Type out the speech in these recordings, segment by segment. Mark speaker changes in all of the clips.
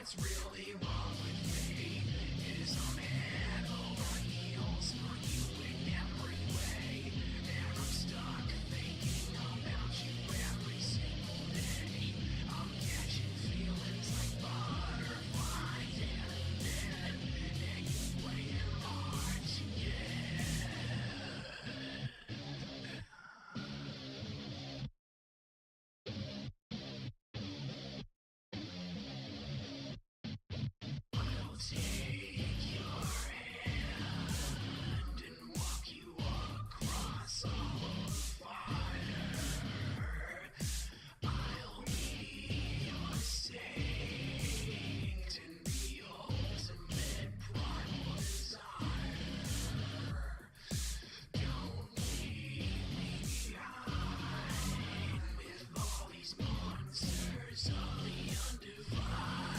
Speaker 1: What's really wrong with me is I'm head over heels for you in every way, and I'm stuck thinking about you every single day. I'm catching feelings like butterflies and then you playing hard to get. I'll take your hand and walk you across all of fire. I'll be your saint and the ultimate primal desire. Don't leave me behind with all these monsters of the undefined.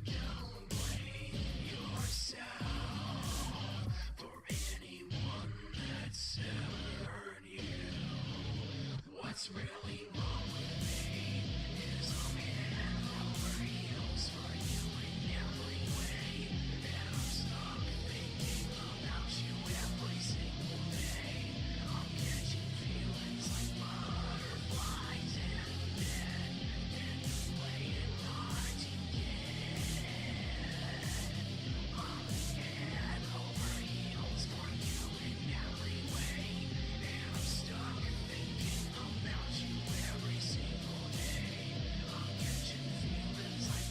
Speaker 1: Don't blame yourself for anyone that's ever hurt you. What's really wrong with me is I'm head over heels for you in every way, and I'm stuck thinking about you every single day. I'm catching feelings like butterflies and then you playing hard to get. I'm head over heels for you in every way, and I'm stuck thinking about you every single day. I'm catching feelings like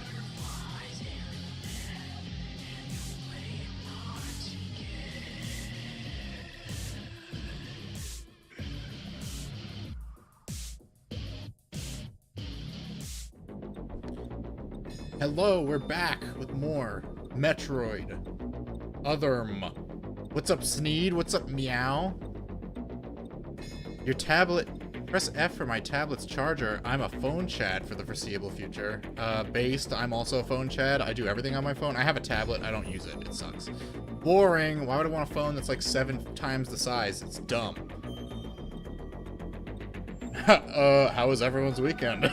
Speaker 1: butterflies and then you playing hard to get.
Speaker 2: Hello, we're back with more Metroid. Otherm. What's up, Sneed? What's up, Meow? Your tablet... Press F for my tablet's charger. I'm a phone Chad for the foreseeable future. Based, I'm also a phone Chad. I do everything on my phone. I have a tablet. I don't use it. It sucks. Boring. Why would I want a phone that's like 7 times the size? It's dumb. How was everyone's weekend?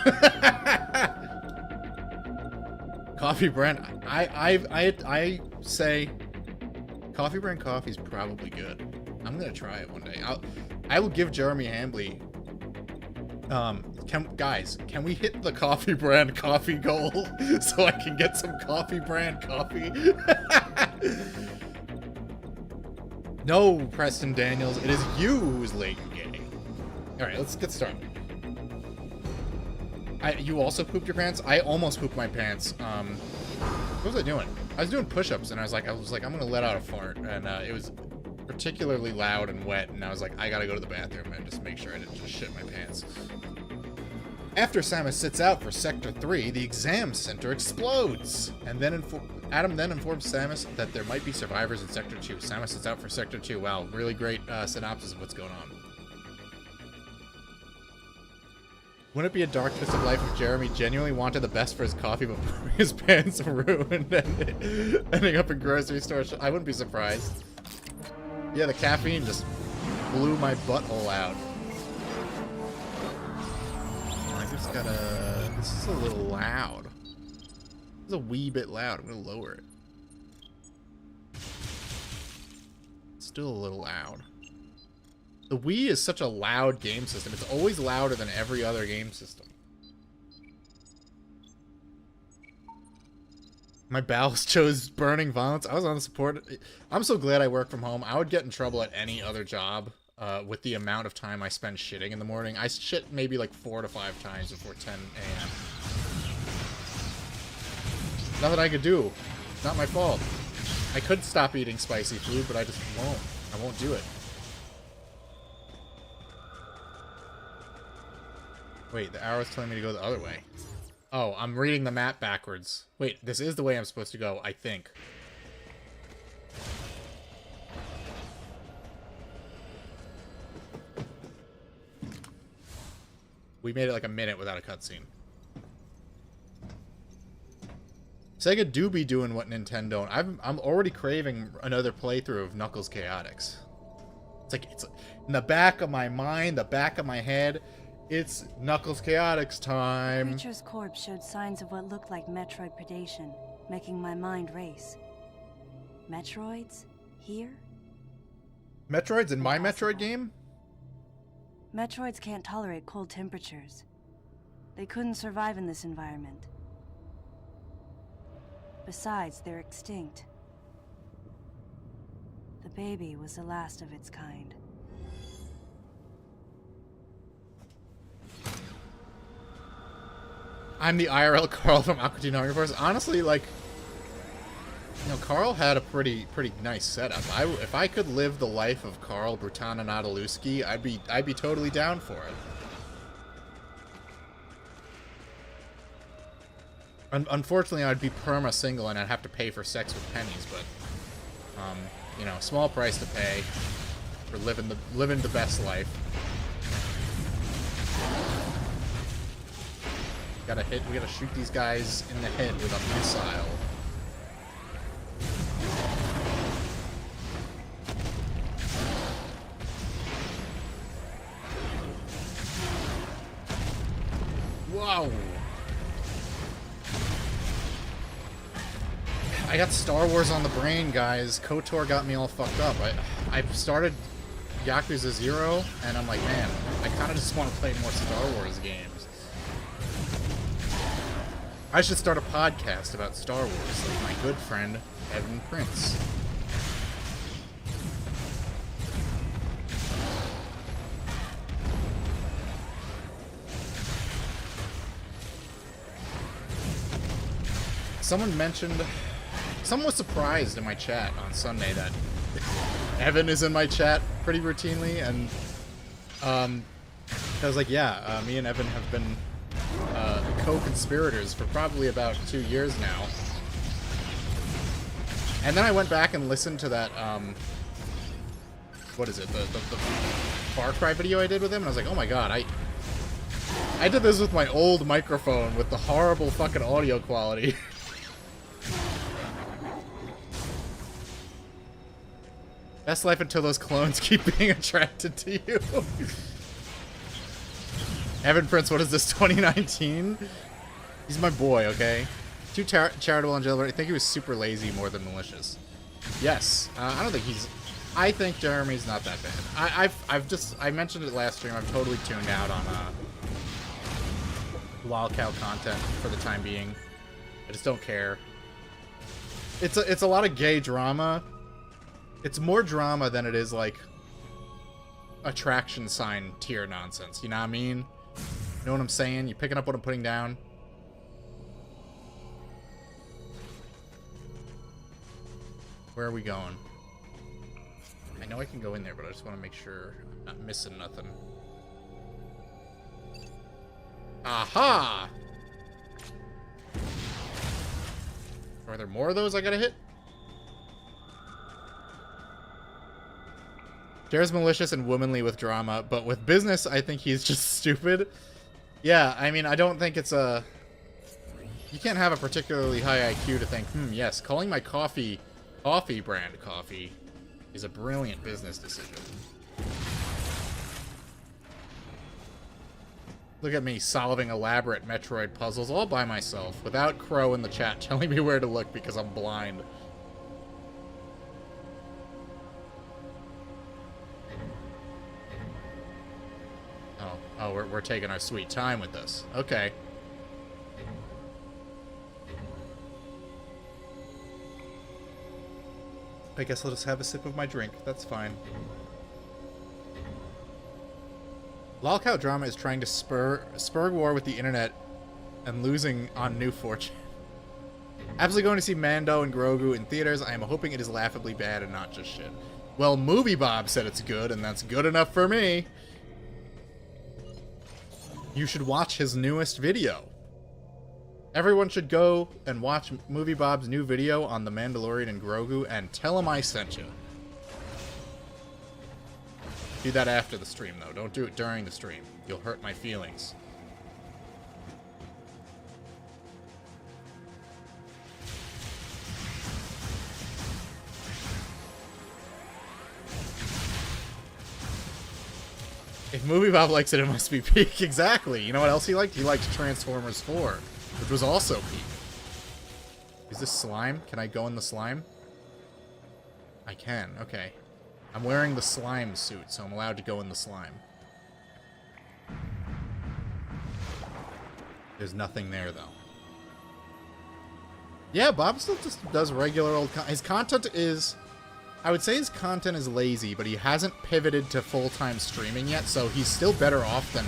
Speaker 2: Coffee brand, I say coffee brand coffee is probably good. I'm gonna try it one day. I will give Jeremy Hambley. Guys, can we hit the coffee brand coffee goal so I can get some coffee brand coffee? No, Preston Daniels, it is you who's late and gay. All right, let's get started. You also pooped your pants? I almost pooped my pants. What was I doing? I was doing push-ups, and I was like, I'm gonna let out a fart, and it was particularly loud and wet, and I was like, I gotta go to the bathroom and just make sure I didn't just shit my pants. After Samus sits out for Sector 3, the exam center explodes, and then Adam then informs Samus that there might be survivors in Sector 2. Samus sits out for Sector 2. Wow, really great synopsis of what's going on. Wouldn't it be a dark twisted life if Jeremy genuinely wanted the best for his coffee but his pants ruined and ending up in grocery stores? I wouldn't be surprised. Yeah, the caffeine just blew my butthole out. I just gotta... This is a little loud. It's a wee bit loud. I'm gonna lower it. It's still a little loud. The Wii is such a loud game system. It's always louder than every other game system. My bowels chose burning violence. I was on the support. I'm so glad I work from home. I would get in trouble at any other job with the amount of time I spend shitting in the morning. I shit maybe like 4 to 5 times before 10 a.m. Nothing I could do. It's not my fault. I could stop eating spicy food, but I just won't. I won't do it. Wait, the arrow's telling me to go the other way. Oh, I'm reading the map backwards. Wait, this is the way I'm supposed to go, I think. We made it like a minute without a cutscene. Sega do be doing what Nintendo don't. I'm already craving another playthrough of Knuckles Chaotix. It's in the back of my mind, the back of my head. It's Knuckles Chaotix
Speaker 3: The
Speaker 2: time.
Speaker 3: creature's corpse showed signs of what looked like Metroid predation, making my mind race. Metroids? Here?
Speaker 2: Metroid's in my
Speaker 3: Impossible.
Speaker 2: Metroid game?
Speaker 3: Metroids can't tolerate cold temperatures. They couldn't survive in this environment. Besides, they're extinct. The baby was the last of its kind.
Speaker 2: I'm the IRL Carl from Aqua Teen Hunger Force. Honestly, like, you know, Carl had a pretty nice setup. If I could live the life of Carl Brutana Nadalewski, I'd be totally down for it. Unfortunately, I'd be perma single and I'd have to pay for sex with pennies, but you know, small price to pay for living the best life. We gotta shoot these guys in the head with a missile. Whoa! I got Star Wars on the brain, guys. KOTOR got me all fucked up. I started Yakuza 0, and I'm like, man, I kind of just want to play more Star Wars games. I should start a podcast about Star Wars, like my good friend, Evan Prince. Someone was surprised in my chat on Sunday that Evan is in my chat pretty routinely, and I was like, yeah, me and Evan have been co-conspirators for probably about 2 years now. And then I went back and listened to that, what is it, the Far Cry video I did with him, and I was like, oh my god, I did this with my old microphone with the horrible fucking audio quality. Best life until those clones keep being attracted to you. Evan Prince, what is this, 2019? He's my boy, okay? Too charitable and jailbird. I think he was super lazy more than malicious. Yes. I don't think he's... I think Jeremy's not that bad. I mentioned it last stream. I've totally tuned out on Wild Cow content for the time being. I just don't care. It's a lot of gay drama. It's more drama than it is, like, attraction sign tier nonsense. You know what I mean? You know what I'm saying? You picking up what I'm putting down? Where are we going? I know I can go in there, but I just want to make sure I'm not missing nothing. Aha! Are there more of those I gotta hit? Jared's malicious and womanly with drama, but with business, I think he's just stupid. Yeah, I mean, I don't think it's a... You can't have a particularly high IQ to think, yes, calling my coffee brand coffee is a brilliant business decision. Look at me solving elaborate Metroid puzzles all by myself, without Crow in the chat telling me where to look because I'm blind. Oh, we're taking our sweet time with this. Okay. I guess I'll just have a sip of my drink. That's fine. Lolcow Drama is trying to spur war with the internet and losing on New Fortune. Absolutely going to see Mando and Grogu in theaters. I am hoping it is laughably bad and not just shit. Well, Movie Bob said it's good, and that's good enough for me. You should watch his newest video. Everyone should go and watch Movie Bob's new video on The Mandalorian and Grogu and tell him I sent you. Do that after the stream, though. Don't do it during the stream. You'll hurt my feelings. If Movie Bob likes it, it must be peak. Exactly. You know what else he liked? He liked Transformers 4, which was also peak. Is this slime? Can I go in the slime? I can. Okay. I'm wearing the slime suit, so I'm allowed to go in the slime. There's nothing there, though. Yeah, Bob still just does regular old... His content is... I would say his content is lazy, but he hasn't pivoted to full-time streaming yet, so he's still better off than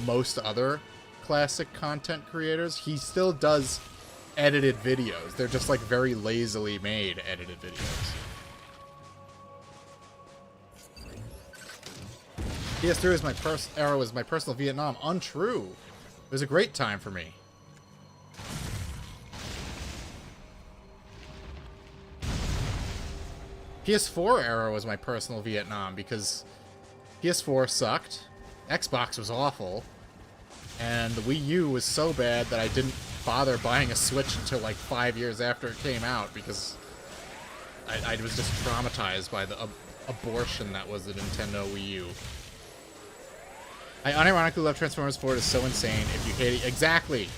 Speaker 2: most other classic content creators. He still does edited videos. They're just, like, very lazily made edited videos. PS3 was my era was my personal Vietnam. Untrue. It was a great time for me. PS4 era was my personal Vietnam because PS4 sucked, Xbox was awful, and the Wii U was so bad that I didn't bother buying a Switch until like 5 years after it came out because I was just traumatized by the abortion that was the Nintendo Wii U. I unironically love Transformers 4. It is so insane if you hate it. Exactly!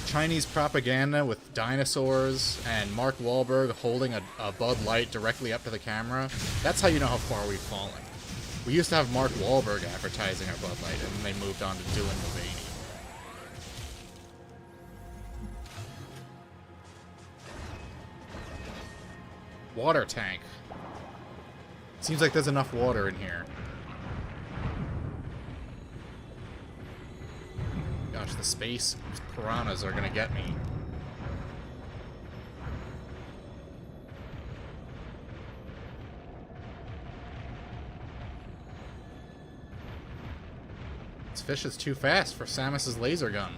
Speaker 2: Chinese propaganda with dinosaurs and Mark Wahlberg holding a Bud Light directly up to the camera. That's how you know how far we've fallen. We used to have Mark Wahlberg advertising our Bud Light, and then they moved on to Dylan Mulvaney. Water tank. Seems like there's enough water in here. Gosh, the space piranhas are gonna get me. This fish is too fast for Samus's laser gun.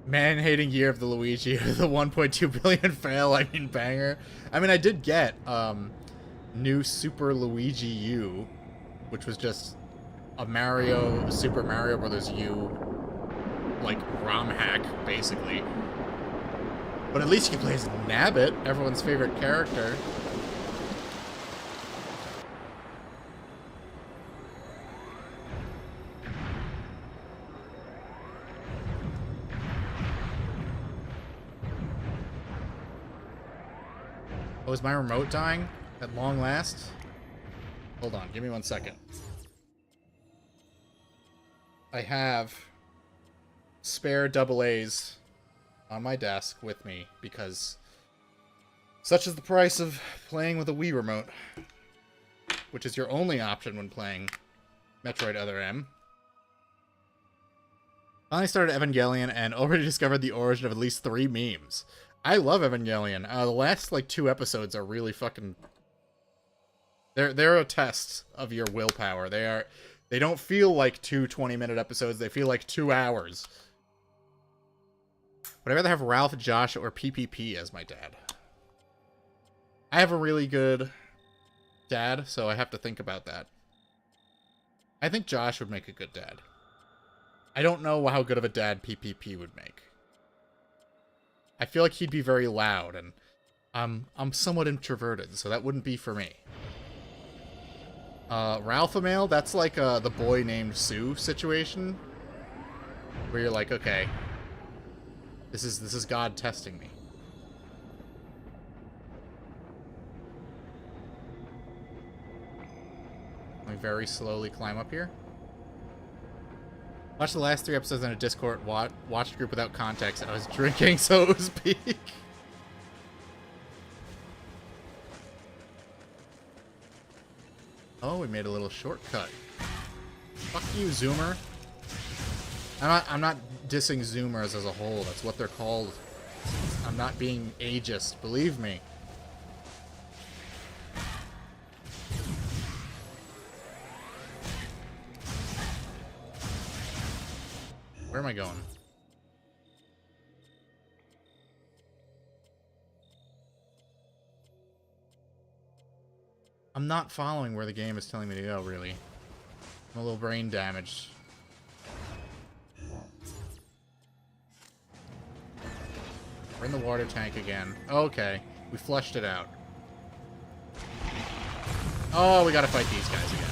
Speaker 2: Man-hating year of the Luigi, the 1.2 billion fail, I mean banger. I mean, I did get new Super Luigi U, which was just a Super Mario Brothers U, like, ROM hack, basically. But at least you can play as Nabbit, everyone's favorite character. Oh, is my remote dying at long last? Hold on, give me 1 second. I have spare AA's on my desk with me because such is the price of playing with a Wii remote, which is your only option when playing Metroid Other M. Finally started Evangelion and already discovered the origin of at least 3 memes. I love Evangelion. The last, like, 2 episodes are really fucking... They're a test of your willpower. They don't feel like 2 20-minute episodes. They feel like 2 hours. Would I rather have Ralph, Josh, or PPP as my dad? I have a really good dad, so I have to think about that. I think Josh would make a good dad. I don't know how good of a dad PPP would make. I feel like he'd be very loud, and I'm somewhat introverted, so that wouldn't be for me. Ralphamale, that's like the boy named Sue situation, where you're like, okay, this is God testing me. Let me very slowly climb up here. Watched the last 3 episodes in a Discord watch group without context. I was drinking, so it was peak. Oh, we made a little shortcut. Fuck you, Zoomer. I'm not dissing Zoomers as a whole. That's what they're called. I'm not being ageist, believe me. Where am I going? I'm not following where the game is telling me to go, really. I'm a little brain damaged. We're in the water tank again. Okay. We flushed it out. Oh, we gotta fight these guys again.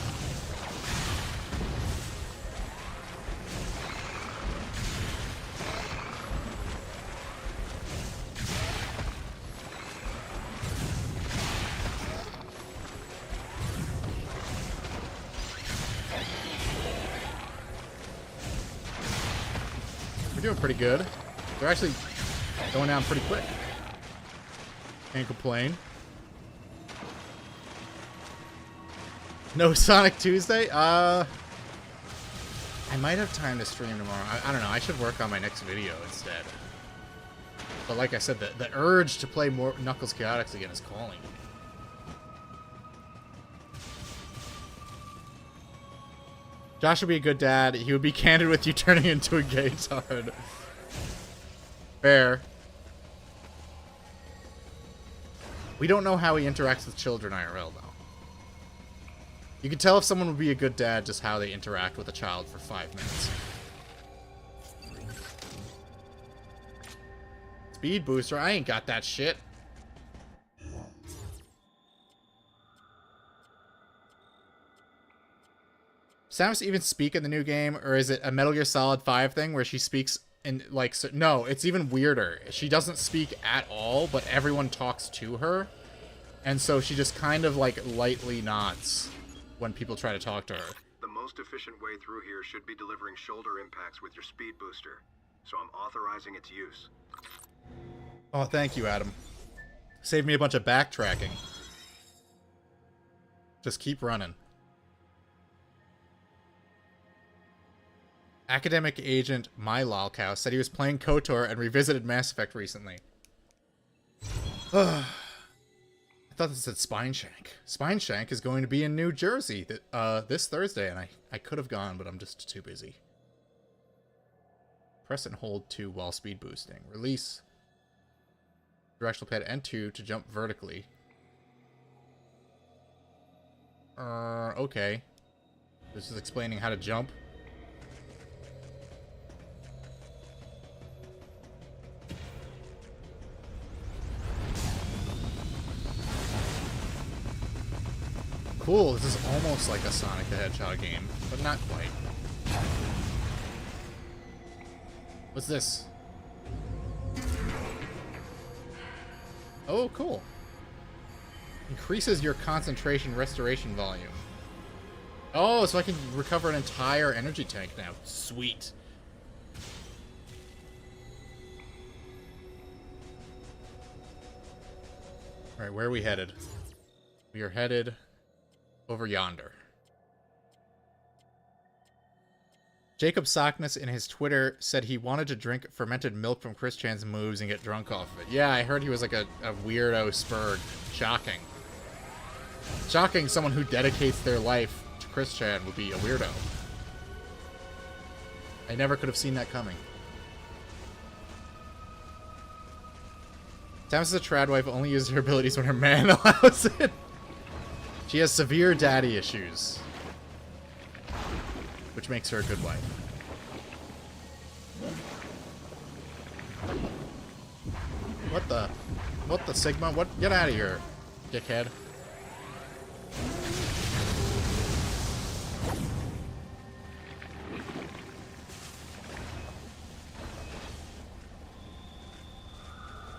Speaker 2: We're doing pretty good. They're actually going down pretty quick. Can't complain. No Sonic Tuesday? I might have time to stream tomorrow. I don't know. I should work on my next video instead. But like I said, the urge to play more Knuckles Chaotix again is calling. Josh would be a good dad. He would be candid with you turning into a gay tard. Fair. We don't know how he interacts with children IRL, though. You can tell if someone would be a good dad just how they interact with a child for 5 minutes. Speed booster? I ain't got that shit. Samus even speak in the new game, or is it a Metal Gear Solid 5 thing where she speaks in, like, so, no, it's even weirder. She doesn't speak at all, but everyone talks to her. And so she just kind of, like, lightly nods when people try to talk to her.
Speaker 4: The most efficient way through here should be delivering shoulder impacts with your speed booster, so I'm authorizing its use.
Speaker 2: Oh, thank you, Adam. Saved me a bunch of backtracking. Just keep running. Academic agent My Lolcow said he was playing KOTOR and revisited Mass Effect recently. I thought this said Spineshank. Spineshank is going to be in New Jersey this Thursday, and I could have gone, but I'm just too busy. Press and hold 2 while speed boosting. Release directional pad N2 to jump vertically. Okay. This is explaining how to jump. Cool, this is almost like a Sonic the Hedgehog game, but not quite. What's this? Oh, cool. Increases your concentration restoration volume. Oh, so I can recover an entire energy tank now. Sweet. Alright, where are we headed? We are headed over yonder. Jacob Sockness in his Twitter said he wanted to drink fermented milk from Chris Chan's moves and get drunk off of it. Yeah, I heard he was like a weirdo Spurg. Shocking. Shocking someone who dedicates their life to Chris Chan would be a weirdo. I never could have seen that coming. Samus is a trad wife, only uses her abilities when her man allows it. She has severe daddy issues, which makes her a good wife. What the Sigma? What? Get out of here, dickhead.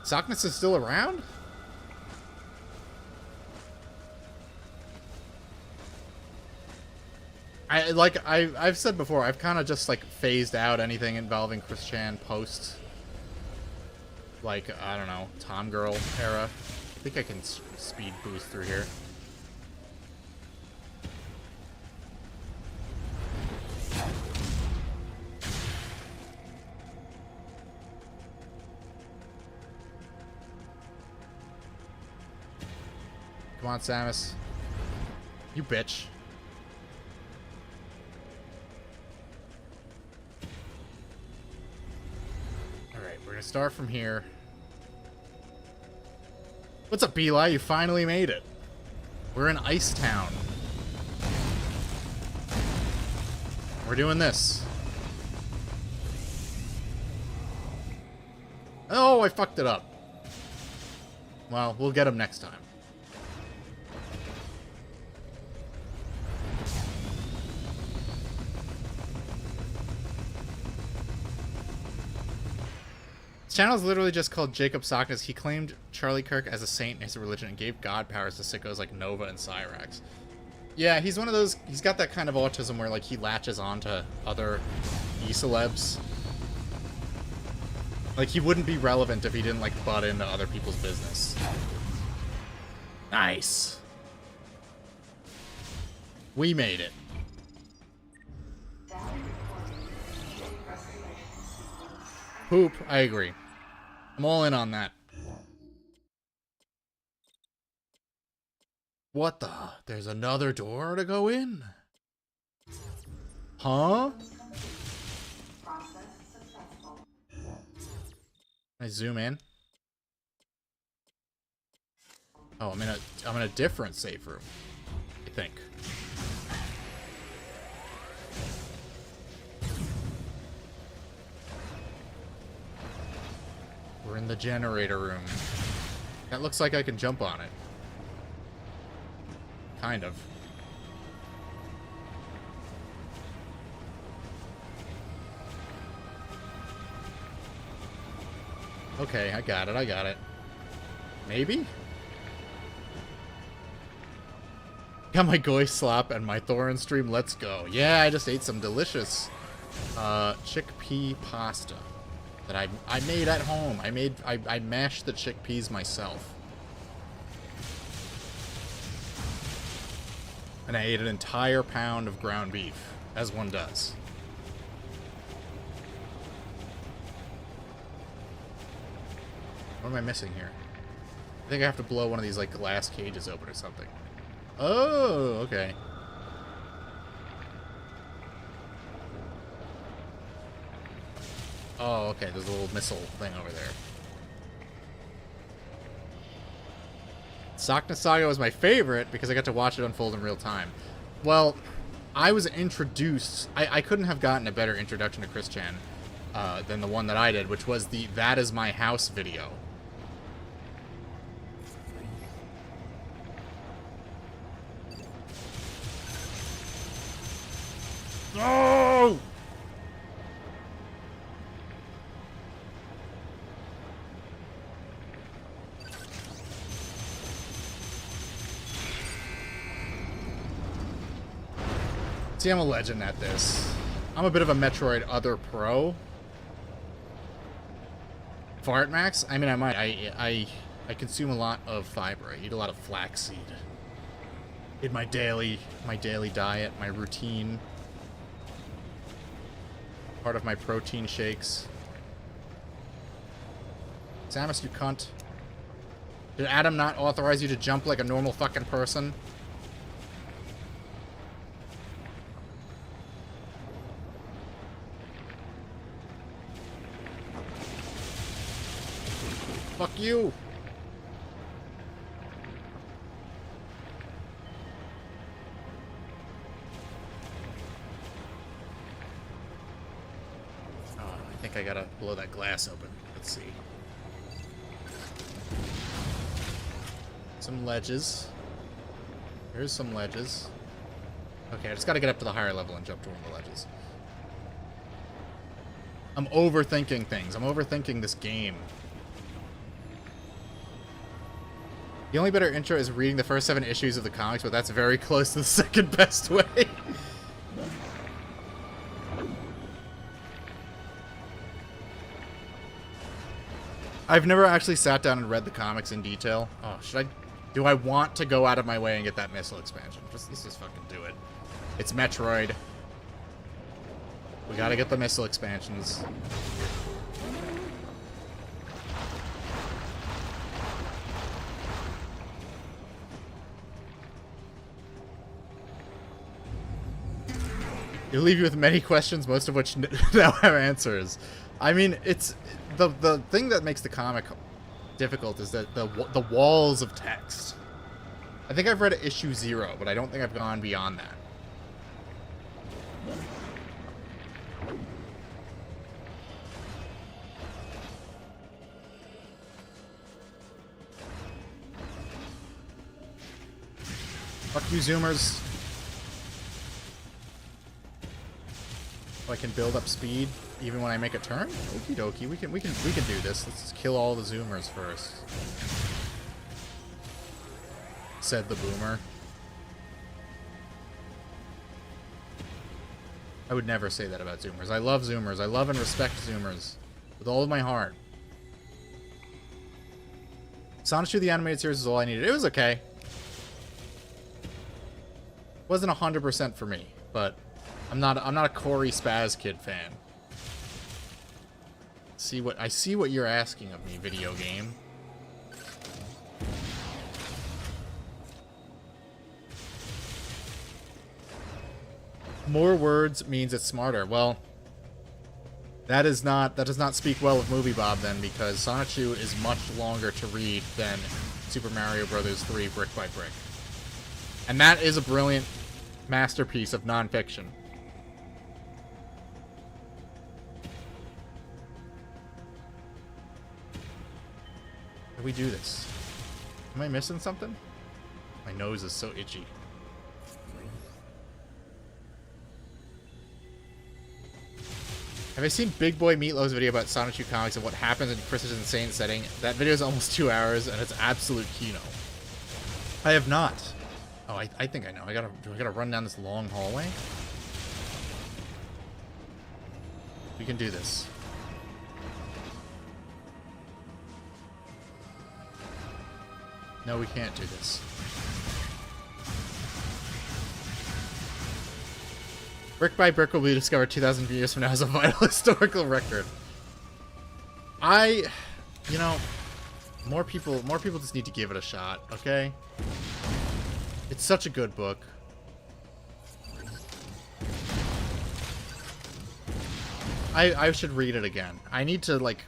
Speaker 2: Sockness is still around? I've said before, I've kind of just like phased out anything involving Chris Chan post, like, I don't know, Tom Girl era. I think I can speed boost through here. Come on, Samus. You bitch. We're gonna start from here. What's up, Beli? You finally made it. We're in Ice Town. We're doing this. Oh, I fucked it up. Well, we'll get him next time. This channel is literally just called Jacob Sockness. He claimed Charlie Kirk as a saint in his religion and gave God powers to sickos like Nova and Cyrax. Yeah, he's one of those... He's got that kind of autism where, like, he latches onto other e-celebs. Like, he wouldn't be relevant if he didn't, like, butt into other people's business. Nice. We made it. Poop, I agree. I'm all in on that. What the? There's another door to go in? Huh? Can I zoom in? Oh, I'm in a different safe room, I think. We're in the generator room. That looks like I can jump on it. Kind of. Okay, I got it. Maybe? Got my goy slop and my Thorin stream, let's go. Yeah, I just ate some delicious chickpea pasta that I made at home. I mashed the chickpeas myself. And I ate an entire pound of ground beef, as one does. What am I missing here? I think I have to blow one of these, like, glass cages open or something. Oh, okay. Oh, okay, there's a little missile thing over there. Sockness Saga was my favorite because I got to watch it unfold in real time. Well, I was introduced... I couldn't have gotten a better introduction to Chris Chan than the one that I did, which was the That Is My House video. No! See, I'm a legend at this. I'm a bit of a Metroid Other Pro. Fart Max? I mean, I might. I consume a lot of fiber. I eat a lot of flaxseed. In my daily diet, my routine. Part of my protein shakes. Samus, you cunt. Did Adam not authorize you to jump like a normal fucking person? Fuck you! Oh, I think I gotta blow that glass open. Let's see. Some ledges. Here's some ledges. Okay, I just gotta get up to the higher level and jump to one of the ledges. I'm overthinking things. I'm overthinking this game. The only better intro is reading the first 7 issues of the comics, but that's very close to the second best way. I've never actually sat down and read the comics in detail. Oh, should I? Do I want to go out of my way and get that missile expansion? Let's just fucking do it. It's Metroid. We gotta get the missile expansions. It'll leave you with many questions, most of which now have answers. I mean, it's the thing that makes the comic difficult is that the walls of text. I think I've read issue 0, but I don't think I've gone beyond that. Fuck you, Zoomers. So I can build up speed even when I make a turn? Okie dokie, we can do this. Let's just kill all the Zoomers first. Said the boomer. I would never say that about Zoomers. I love Zoomers. I love and respect Zoomers with all of my heart. Sonic 2 the animated series is all I needed. It was okay. Wasn't 100% for me, but I'm not a Corey Spaz Kid fan. I see what you're asking of me, video game. More words means it's smarter. Well, that does not speak well of Movie Bob then, because Sonic 2 is much longer to read than Super Mario Bros. 3 brick by brick. And that is a brilliant masterpiece of nonfiction. How do we do this? Am I missing something? My nose is so itchy. Have I seen Big Boy Meatloaf's video about Sonic 2 comics and what happens in Chris's insane setting? That video is almost 2 hours and it's absolute kino. I have not. Oh, I think I know. I gotta run down this long hallway. We can do this. No, we can't do this. Brick by brick will be discovered 2,000 years from now as a vital historical record. You know, more people just need to give it a shot, okay? It's such a good book. I should read it again. I need to like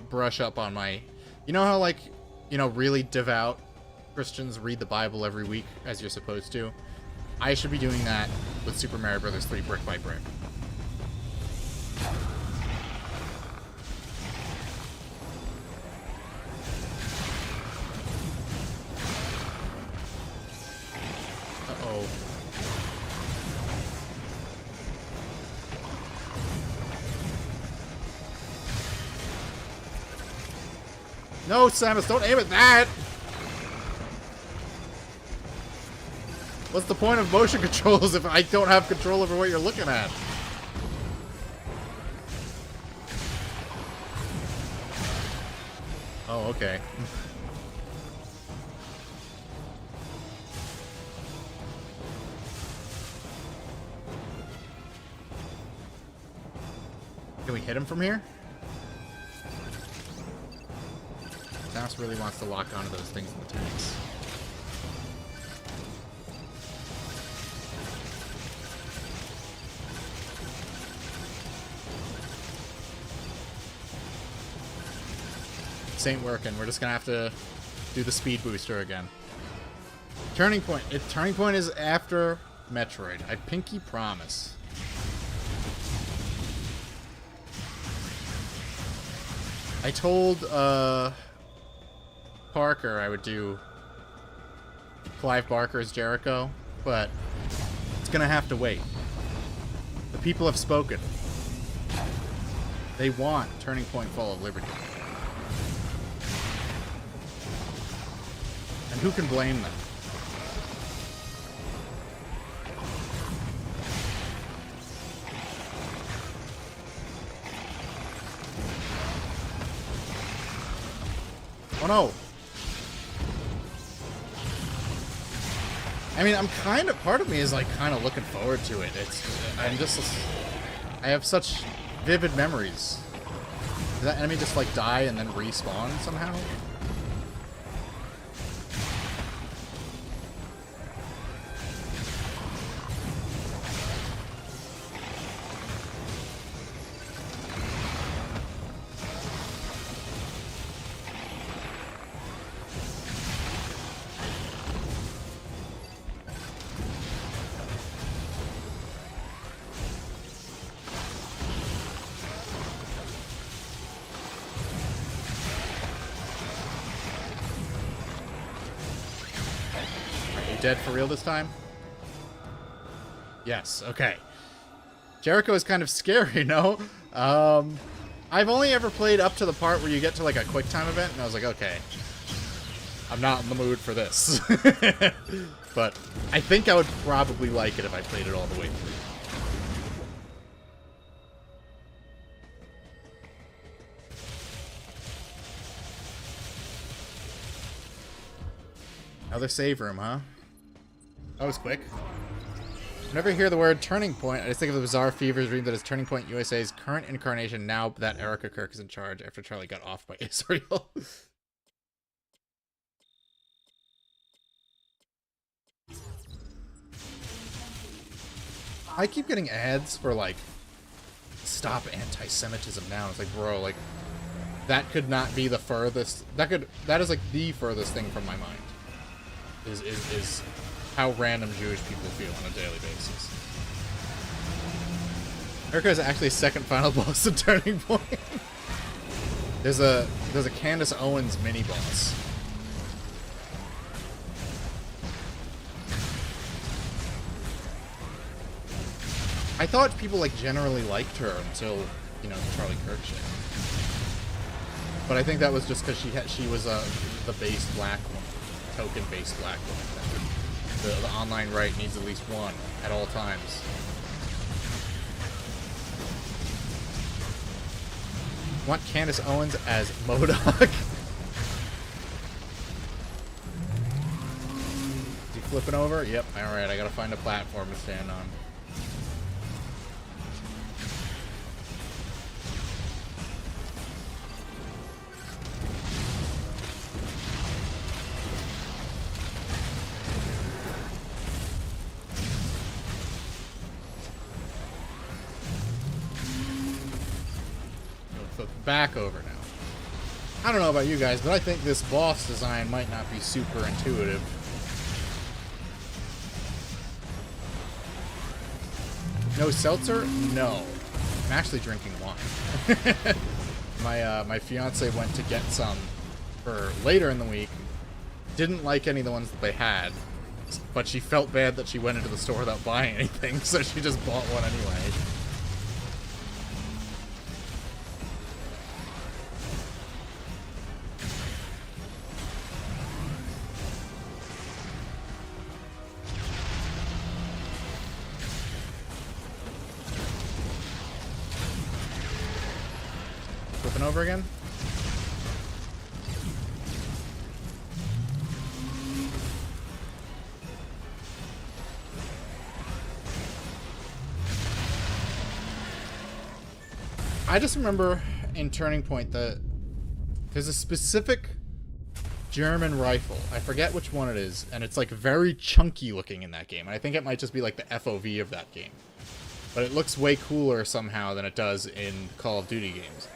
Speaker 2: brush up on my, you know how like, you know, really devout Christians read the Bible every week as you're supposed to. I should be doing that with Super Mario Bros. 3 brick by brick. Uh-oh. No, Samus, don't aim at that! What's the point of motion controls if I don't have control over what you're looking at? Oh, okay. Can we hit him from here? Samus really wants to lock onto those things in the tanks. This ain't working. We're just gonna have to do the speed booster again. Turning point. Turning point is after Metroid. I pinky promise. I told Parker I would do Clive Barker's Jericho, but it's gonna have to wait. The people have spoken. They want Turning Point Fall of Liberty. And who can blame them? Oh no! I mean, part of me is like kind of looking forward to it. I have such vivid memories. Does that enemy just like die and then respawn somehow? dead for real this time? Yes, okay. Jericho is kind of scary, no? I've only ever played up to the part where you get to like a quick time event, and I was like, okay, I'm not in the mood for this. But I think I would probably like it if I played it all the way through. Another save room, huh? That was quick. Whenever I hear the word Turning Point, I just think of the bizarre fever dream that is Turning Point USA's current incarnation now that Erica Kirk is in charge after Charlie got off by Israel. I keep getting ads for, like, stop anti-Semitism now. It's like, bro, like, that could not be the furthest... That is, like, the furthest thing from my mind. Is how random Jewish people feel on a daily basis. Erica is actually second final boss of Turning Point. There's a Candace Owens mini boss. I thought people like generally liked her until, you know, the Charlie Kirk shit. But I think that was just because she was the base black woman. Token-based black woman. The online right needs at least one at all times. Want Candace Owens as MODOK? Is he flipping over? Yep. Alright, I gotta find a platform to stand on. Back over now. I don't know about you guys, but I think this boss design might not be super intuitive. No seltzer? No. I'm actually drinking wine. My fiance went to get some for later in the week. Didn't like any of the ones that they had, but she felt bad that she went into the store without buying anything, so she just bought one anyway. Over again? I just remember in Turning Point that there's a specific German rifle. I forget which one it is, and it's like very chunky looking in that game. And I think it might just be like the FOV of that game. But it looks way cooler somehow than it does in Call of Duty games.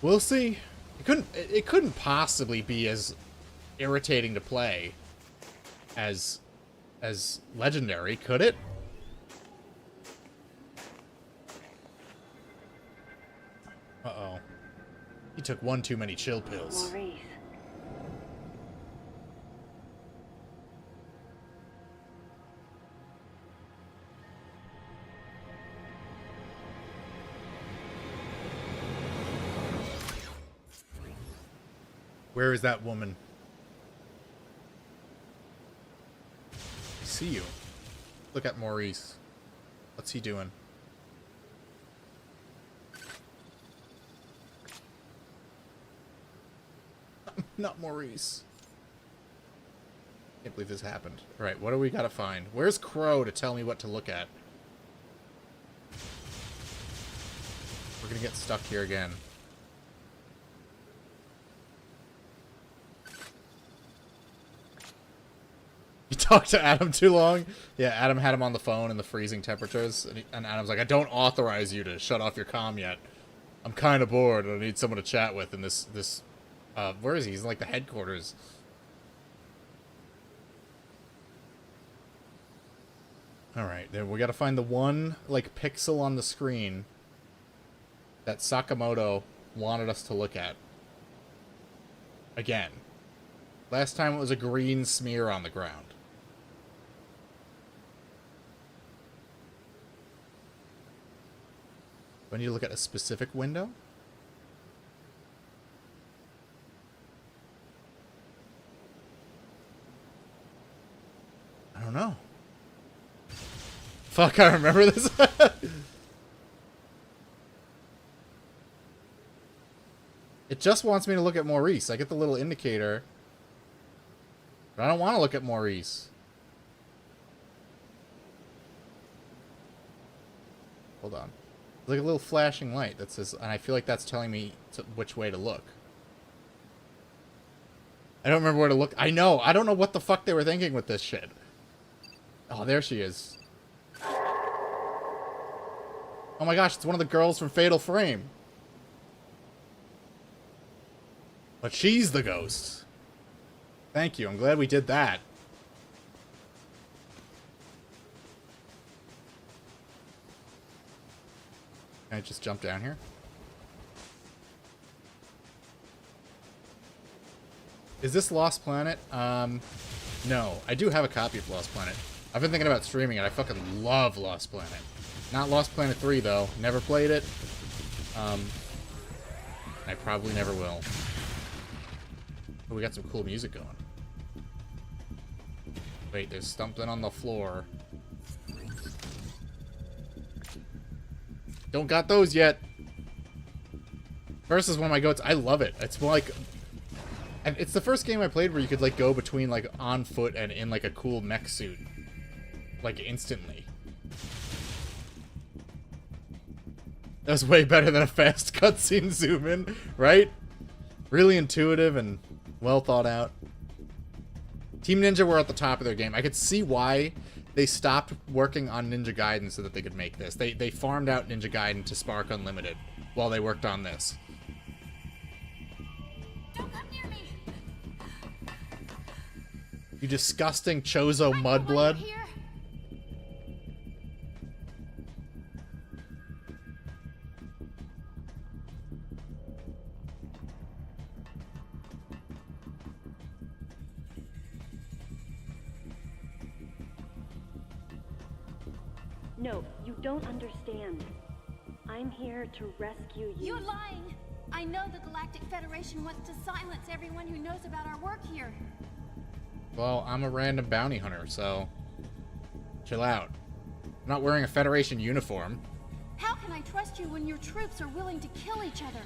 Speaker 2: We'll see. It couldn't possibly be as irritating to play as Legendary, could it? Uh-oh. He took one too many chill pills.
Speaker 3: Maurice.
Speaker 2: Where is that woman? I see you. Look at Maurice. What's he doing? Not Maurice. Can't believe this happened. Alright, what do we gotta find? Where's Crow to tell me what to look at? We're gonna get stuck here again. You talked to Adam too long? Yeah, Adam had him on the phone in the freezing temperatures, and Adam's like, I don't authorize you to shut off your comm yet. I'm kind of bored, and I need someone to chat with in this, where is he? He's in, like, the headquarters. Alright, then we gotta find the one, like, pixel on the screen that Sakamoto wanted us to look at. Again. Last time it was a green smear on the ground. Do I need to look at a specific window? I don't know. Fuck, I remember this. It just wants me to look at Maurice. I get the little indicator. But I don't want to look at Maurice. Hold on. There's like a little flashing light that says, and I feel like that's telling me which way to look. I don't remember where to look. I know. I don't know what the fuck they were thinking with this shit. Oh, there she is. Oh my gosh, it's one of the girls from Fatal Frame. But she's the ghost. Thank you. I'm glad we did that. Can I just jump down here? Is this Lost Planet? No. I do have a copy of Lost Planet. I've been thinking about streaming it. I fucking love Lost Planet. Not Lost Planet 3, though. Never played it. I probably never will. Oh, we got some cool music going. Wait, there's something on the floor. Don't got those yet. First is one of my goats. I love it. It's more like... It's the first game I played where you could, like, go between, like, on foot and in, like, a cool mech suit. Like, instantly. That was way better than a fast cutscene zoom in, right? Really intuitive and well thought out. Team Ninja were at the top of their game. I could see why they stopped working on Ninja Gaiden so that they could make this. They farmed out Ninja Gaiden to Spark Unlimited while they worked on this.
Speaker 5: Don't come near me.
Speaker 2: You disgusting Chozo mudblood.
Speaker 5: Here.
Speaker 3: No, you don't understand. I'm here to rescue you.
Speaker 5: You're lying. I know the Galactic Federation wants to silence everyone who knows about our work here.
Speaker 2: Well, I'm a random bounty hunter, so... chill out. I'm not wearing a Federation uniform.
Speaker 5: How can I trust you when your troops are willing to kill each other?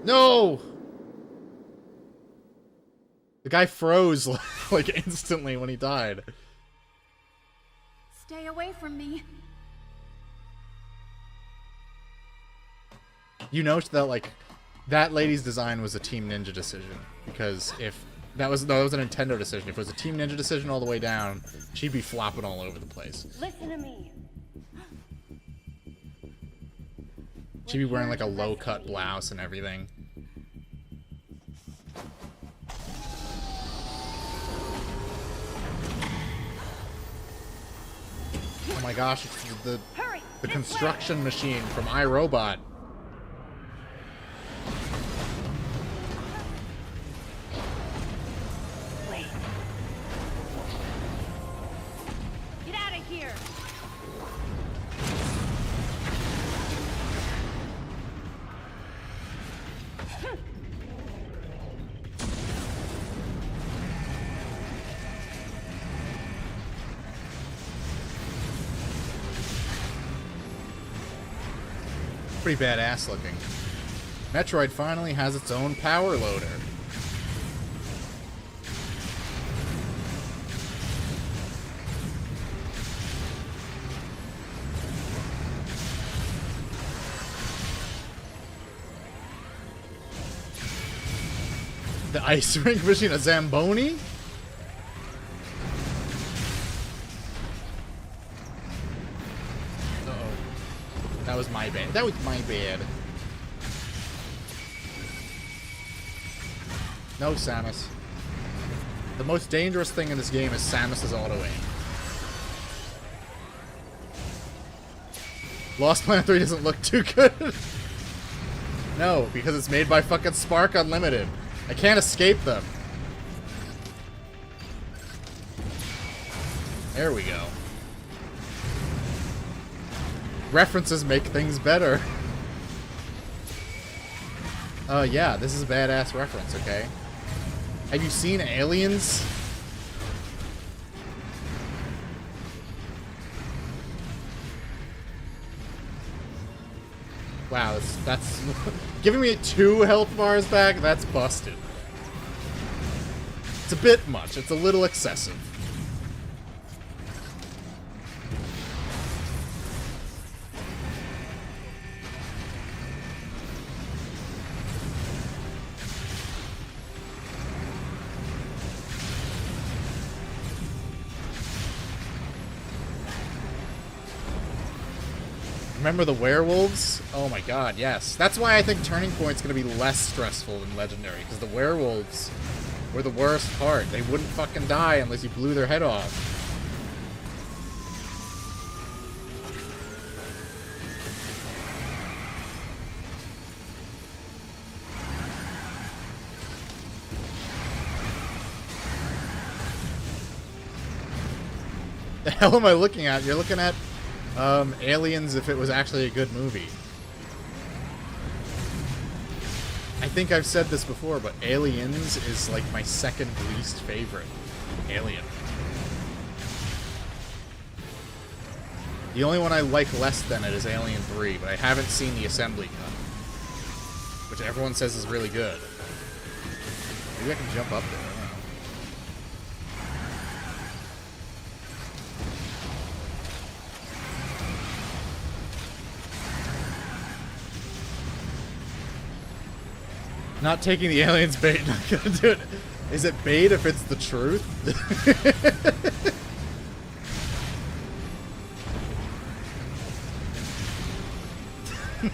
Speaker 2: No! The guy froze, like, instantly when he died.
Speaker 5: Stay away from me.
Speaker 2: You note that, like, that lady's design was a Team Ninja decision. Because if... that was a Nintendo decision. If it was a Team Ninja decision all the way down, she'd be flopping all over the place.
Speaker 3: Listen to me.
Speaker 2: She'd be wearing, like, a low-cut blouse and everything. Oh my gosh, it's the construction machine from iRobot.
Speaker 3: Wait.
Speaker 5: Get out of here.
Speaker 2: Pretty badass looking. Metroid finally has its own power loader. The ice rink machine, a Zamboni? That was my bad. That was my bad. No, Samus. The most dangerous thing in this game is Samus's auto-aim. Lost Planet 3 doesn't look too good. No, because it's made by fucking Spark Unlimited. I can't escape them. There we go. References make things better. Yeah, this is a badass reference, okay? Have you seen Aliens? Wow, that's giving me 2 health bars back, that's busted. It's a bit much, it's a little excessive. Remember the werewolves? Oh my god, yes. That's why I think Turning Point's gonna be less stressful than Legendary, because the werewolves were the worst part. They wouldn't fucking die unless you blew their head off. The hell am I looking at? You're looking at Aliens if it was actually a good movie. I think I've said this before, but Aliens is like my second least favorite Alien. The only one I like less than it is Alien 3, but I haven't seen the Assembly Cut, which everyone says is really good. Maybe I can jump up there. I don't know. Not taking the aliens bait, not gonna do it. Is it bait if it's the truth?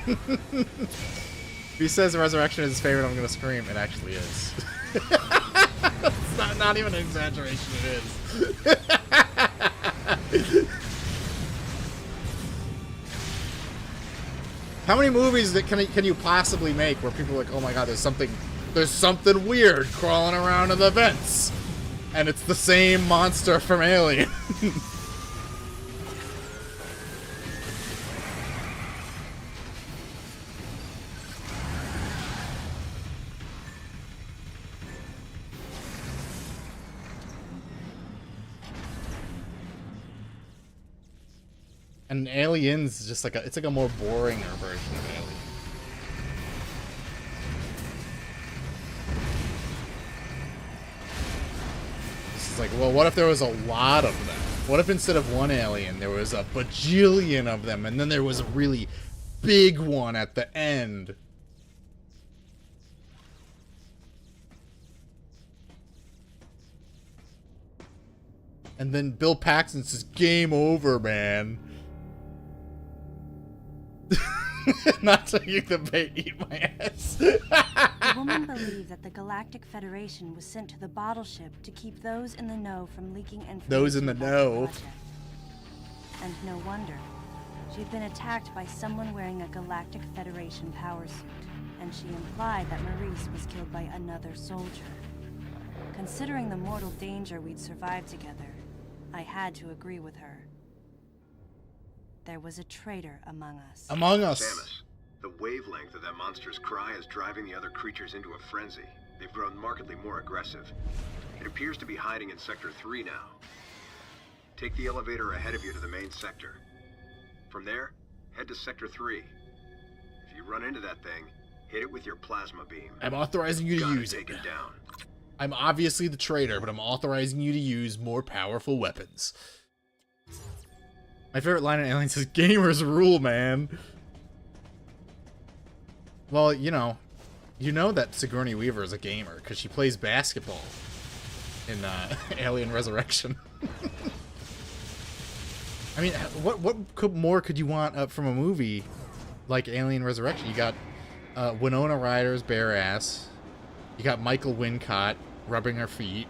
Speaker 2: If he says Resurrection is his favorite, I'm gonna scream. It actually is. It's not even an exaggeration, it is. How many movies that can you possibly make where people are like, oh my god, there's something weird crawling around in the vents, and it's the same monster from Alien? And Aliens is just like it's like a more boring version of Alien. This is like, well, what if there was a lot of them? What if instead of one alien, there was a bajillion of them, and then there was a really big one at the end? And then Bill Paxton says, game over, man. Not taking the bait, eat my ass.
Speaker 3: The woman believed that the Galactic Federation was sent to the bottle ship to keep those in the know from leaking information.
Speaker 2: Those in the
Speaker 3: about
Speaker 2: know.
Speaker 3: project. And no wonder. She'd been attacked by someone wearing a Galactic Federation power suit, and she implied that Maurice was killed by another soldier. Considering the mortal danger we'd survived together, I had to agree with her. There was a traitor among us.
Speaker 2: Among us.
Speaker 4: Samus, the wavelength of that monster's cry is driving the other creatures into a frenzy. They've grown markedly more aggressive. It appears to be hiding in Sector 3 now. Take the elevator ahead of you to the main sector. From there, head to Sector 3. If you run into that thing, hit it with your plasma beam.
Speaker 2: I'm authorizing you to
Speaker 4: Gotta
Speaker 2: use
Speaker 4: take
Speaker 2: it.
Speaker 4: it down.
Speaker 2: I'm obviously the traitor, but I'm authorizing you to use more powerful weapons. My favorite line in Aliens is, gamers rule, man. Well, you know that Sigourney Weaver is a gamer, because she plays basketball in Alien Resurrection. I mean, what more could you want from a movie like Alien Resurrection? You got Winona Ryder's bare ass. You got Michael Wincott rubbing her feet.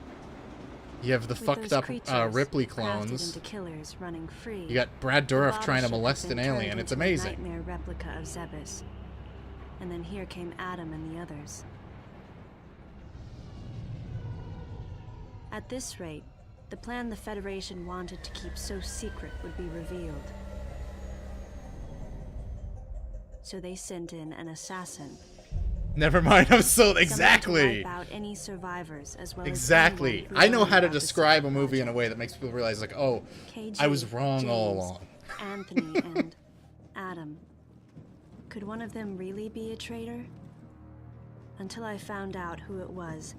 Speaker 2: You have the
Speaker 3: With
Speaker 2: fucked
Speaker 3: those
Speaker 2: up
Speaker 3: creatures
Speaker 2: Ripley
Speaker 3: crafted
Speaker 2: clones.
Speaker 3: into killers running free,
Speaker 2: You got Brad Dourif
Speaker 3: the
Speaker 2: trying to
Speaker 3: battleship
Speaker 2: molest
Speaker 3: had
Speaker 2: an
Speaker 3: been turned
Speaker 2: alien. It's
Speaker 3: into a
Speaker 2: amazing.
Speaker 3: nightmare replica of Zebes. And then here came Adam and the others. At this rate, the plan the Federation wanted to keep so secret would be revealed. So they sent in an assassin.
Speaker 2: Never mind. I'm so
Speaker 3: Someone
Speaker 2: exactly.
Speaker 3: to wipe out any survivors as well
Speaker 2: Exactly.
Speaker 3: as anyone who
Speaker 2: I know
Speaker 3: learned
Speaker 2: how to
Speaker 3: about the
Speaker 2: describe a
Speaker 3: secret
Speaker 2: movie in a
Speaker 3: project.
Speaker 2: way that makes people realize, like, oh,
Speaker 3: KG,
Speaker 2: I was wrong all
Speaker 3: James,
Speaker 2: along.
Speaker 3: Anthony and Adam. Could one of them really be a traitor? Until I found out who it was,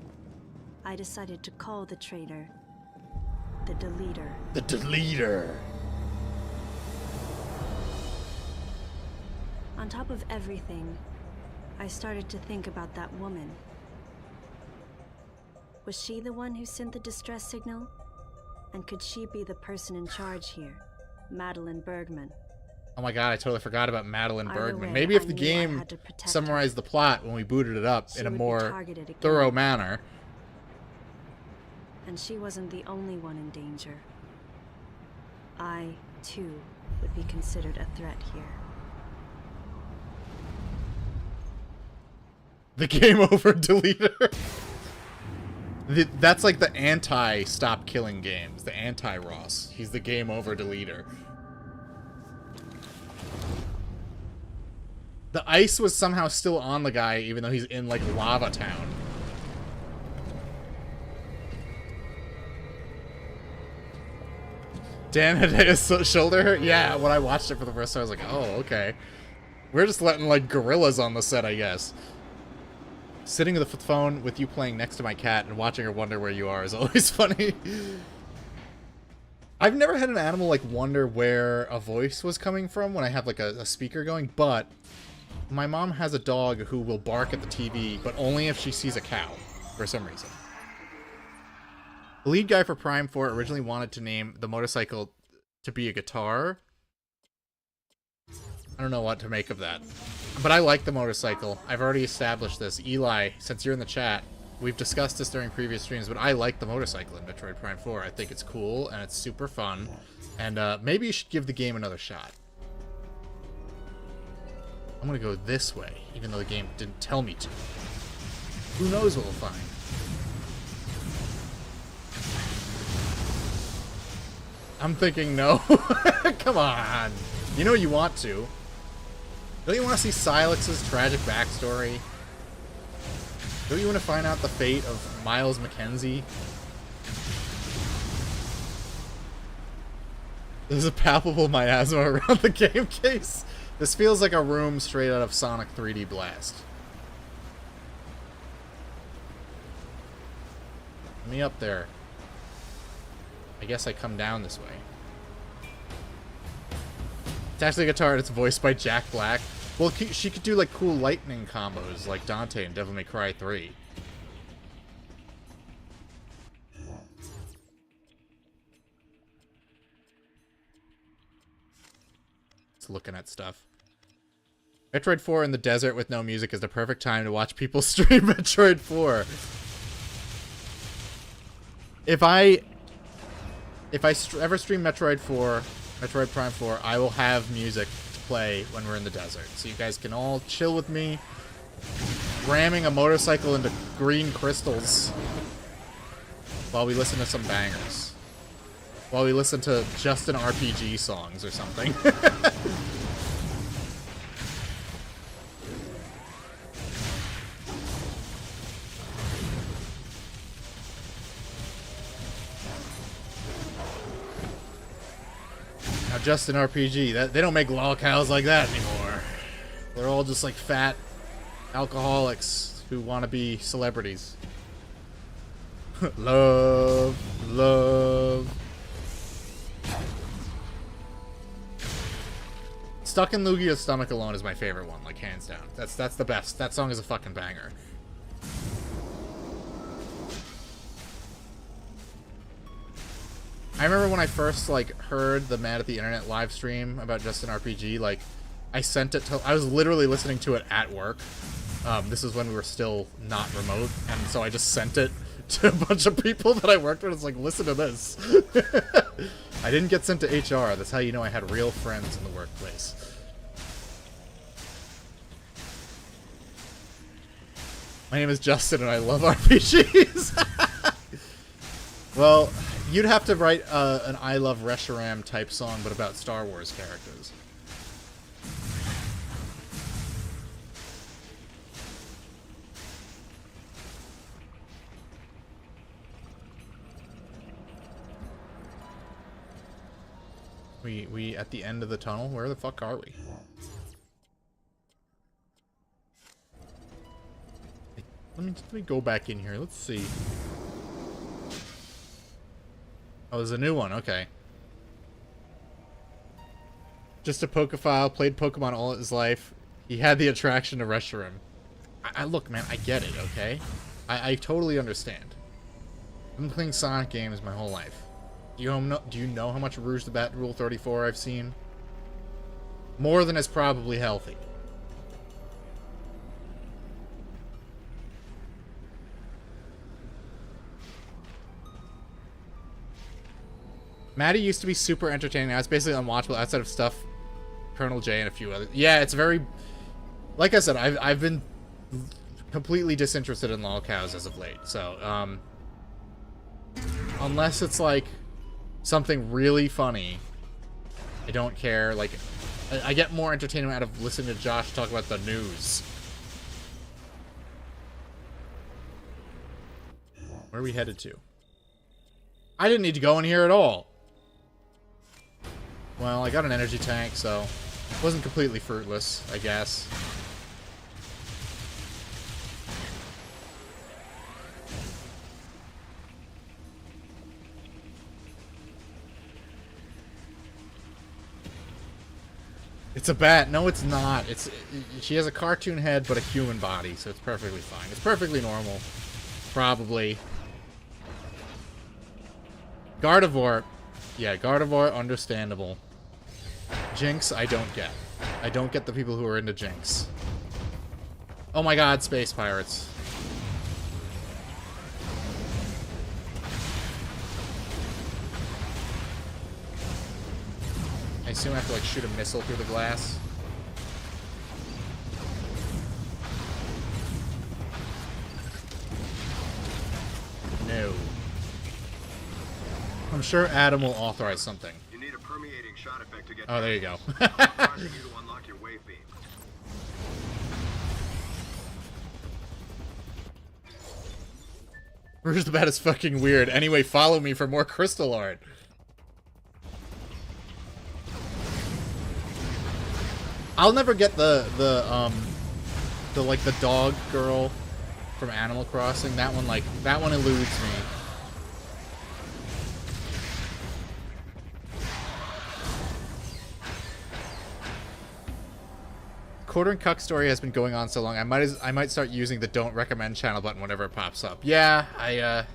Speaker 3: I decided to call the traitor the Deleter.
Speaker 2: The Deleter.
Speaker 3: On top of everything, I started to think about that woman. Was she the one who sent the distress signal? And could she be the person in charge here, Madeline Bergman?
Speaker 2: Oh my god, I totally forgot about Madeline
Speaker 3: Either
Speaker 2: Bergman.
Speaker 3: way,
Speaker 2: Maybe if
Speaker 3: I
Speaker 2: the
Speaker 3: knew I
Speaker 2: game
Speaker 3: had to protect her.
Speaker 2: summarized the plot when we booted it up
Speaker 3: She
Speaker 2: in a
Speaker 3: would be
Speaker 2: more
Speaker 3: targeted again.
Speaker 2: thorough manner.
Speaker 3: And she wasn't the only one in danger. I, too, would be considered a threat here.
Speaker 2: The game over deleter. That's like the anti-stop killing games. The anti-Ross. He's the game over deleter. The ice was somehow still on the guy even though he's in like Lava Town. Dan had his shoulder hurt? Yeah, when I watched it for the first time I was like, oh, okay. We're just letting like gorillas on the set, I guess. Sitting with the phone with you playing next to my cat and watching her wonder where you are is always funny. I've never had an animal like wonder where a voice was coming from when I have like a speaker going, but my mom has a dog who will bark at the TV, but only if she sees a cow for some reason. The lead guy for Prime 4 originally wanted to name the motorcycle to be a guitar. I don't know what to make of that. But I like the motorcycle. I've already established this. Eli, since you're in the chat, we've discussed this during previous streams, but I like the motorcycle in Metroid Prime 4. I think it's cool, and it's super fun. And maybe you should give the game another shot. I'm gonna go this way, even though the game didn't tell me to. Who knows what we'll find? I'm thinking no. Come on. You know you want to. Don't you want to see Silex's tragic backstory? Don't you want to find out the fate of Miles McKenzie? There's a palpable miasma around the game case. This feels like a room straight out of Sonic 3D Blast. Let me up there. I guess I come down this way. It's actually a guitar and it's voiced by Jack Black. Well, she could do like cool lightning combos like Dante in Devil May Cry 3. Just looking at stuff. Metroid 4 in the desert with no music is the perfect time to watch people stream Metroid 4. If I ever stream Metroid Prime 4, I will have music to play when we're in the desert. So you guys can all chill with me, ramming a motorcycle into green crystals while we listen to some bangers. While we listen to Justin RPG songs or something. Now, Justin RPG, they don't make lolcows like that anymore. They're all just like fat alcoholics who want to be celebrities. Love, love. Stuck in Lugia's Stomach Alone is my favorite one, like hands down. That's the best. That song is a fucking banger. I remember when I first like heard the Mad at the Internet live stream about Justin RPG, like I sent it to, I was literally listening to it at work. This is when we were still not remote, and so I just sent it to a bunch of people that I worked with. It's like, listen to this. I didn't get sent to HR. That's how you know I had real friends in the workplace. My name is Justin, and I love RPGs. Well, you'd have to write an I Love Reshiram type song, but about Star Wars characters. We at the end of the tunnel? Where the fuck are we? Let me go back in here. Let's see. Oh, there's a new one. Okay. Just a Pokephile, played Pokemon all his life. He had the attraction to Reshiram. Look, man, I get it, okay? I totally understand. I've been playing Sonic games my whole life. Do you know how much Rouge the Bat Rule 34 I've seen? More than is probably healthy. Maddie used to be super entertaining. Now it's basically unwatchable outside of stuff Colonel J and a few others. Yeah, it's very... Like I said, I've been completely disinterested in lolcows as of late. So, unless it's like something really funny, I don't care. Like, I get more entertainment out of listening to Josh talk about the news. Where are we headed to? I didn't need to go in here at all. Well, I got an energy tank, so it wasn't completely fruitless, I guess. It's a bat. No, it's not. She has a cartoon head, but a human body, so it's perfectly fine. It's perfectly normal. Probably. Gardevoir. Yeah, Gardevoir, understandable. Jinx, I don't get. I don't get the people who are into Jinx. Oh my god, space pirates. I assume I have to, like, shoot a missile through the glass. No. I'm sure Adam will authorize something.
Speaker 4: You need a permeating shot effect to get.
Speaker 2: Oh, there you go.
Speaker 4: Causing you to unlock your wave beam.
Speaker 2: Rouge the Bat is fucking weird. Anyway, follow me for more crystal art. I'll never get the like the dog girl from Animal Crossing. That one eludes me. Quartering Cuck story has been going on so long. I might start using the don't recommend channel button whenever it pops up. Yeah,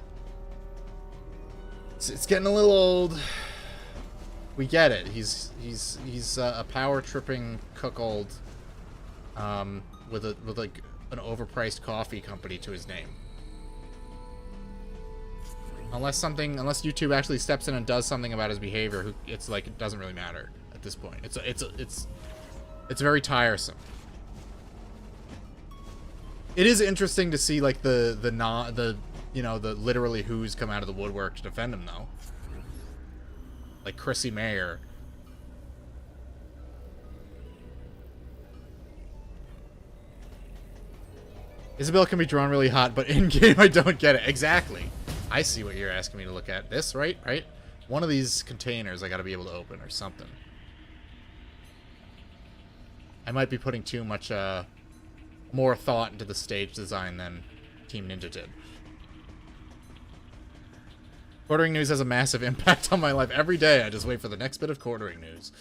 Speaker 2: it's getting a little old. We get it. He's a power tripping cuckold, with like an overpriced coffee company to his name. Unless YouTube actually steps in and does something about his behavior, it's like it doesn't really matter at this point. It's very tiresome. It is interesting to see like the literally who's come out of the woodwork to defend him though. Like Chrissy Mayer. Isabelle can be drawn really hot, but in game I don't get it. Exactly. I see what you're asking me to look at. This, right? Right? One of these containers I gotta be able to open or something. I might be putting too much more thought into the stage design than Team Ninja did. Quartering news has a massive impact on my life. Every day I just wait for the next bit of quartering news.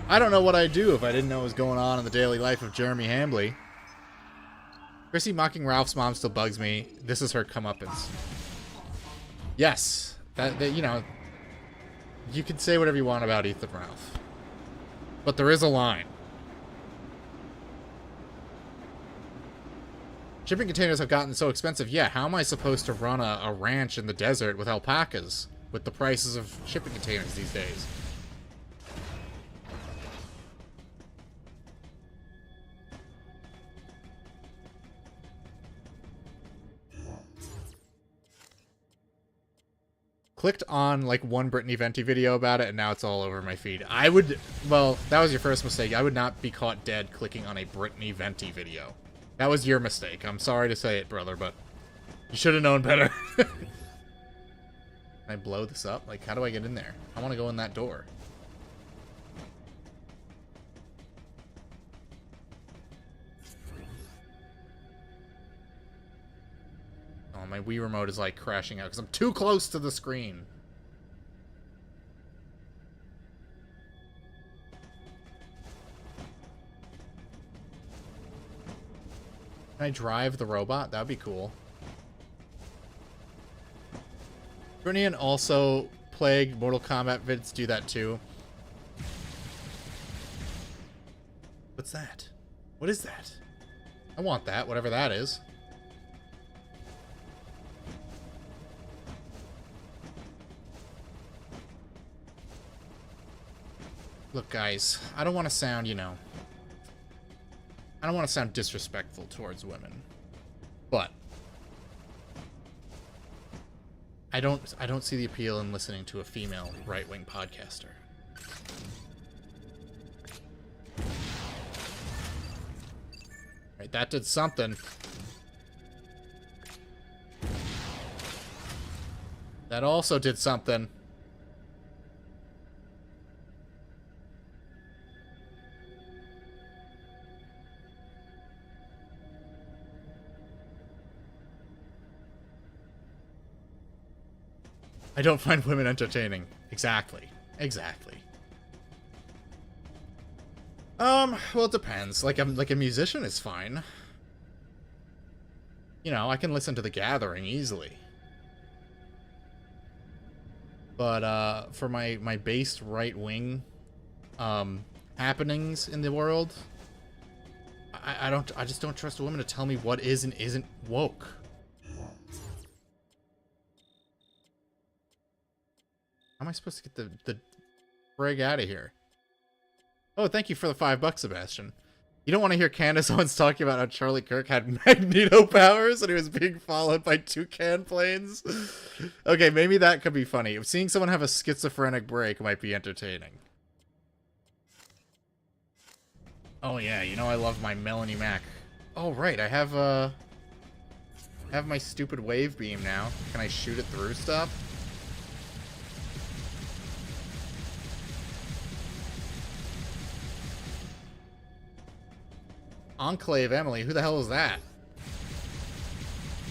Speaker 2: I don't know what I'd do if I didn't know what was going on in the daily life of Jeremy Hambley. Chrissy mocking Ralph's mom still bugs me. This is her comeuppance. Yes. That you know, you can say whatever you want about Ethan Ralph. But there is a line. Shipping containers have gotten so expensive. Yeah, how am I supposed to run a ranch in the desert with alpacas with the prices of shipping containers these days? Clicked on like one Brittany Venti video about it, and now it's all over my feed. I would, well, that was your first mistake. I would not be caught dead clicking on a Brittany Venti video. That was your mistake. I'm sorry to say it, brother, but you should have known better. Can I blow this up? Like, how do I get in there? I want to go in that door. Oh, my Wii remote is like crashing out because I'm too close to the screen. Can I drive the robot? That'd be cool. Brittany and also Plague Mortal Kombat vids do that too. What's that? What is that? I want that, whatever that is. Look, guys, I don't want to sound, you know, I don't want to sound disrespectful towards women, but I don't see the appeal in listening to a female right-wing podcaster. Right, that did something. That also did something. I don't find women entertaining. Exactly. Exactly. Well, it depends. Like a musician is fine. You know, I can listen to The Gathering easily. But, for my based right-wing, happenings in the world, I just don't trust a woman to tell me what is and isn't woke. How am I supposed to get the Preg out of here? Oh, thank you for the $5, Sebastian. You don't want to hear Candace Owens talking about how Charlie Kirk had magneto powers and he was being followed by toucan planes? Okay, maybe that could be funny. Seeing someone have a schizophrenic break might be entertaining. Oh yeah, you know I love my Melanie Mac. Oh right, I have my stupid wave beam now. Can I shoot it through stuff? Enclave Emily? Who the hell is that?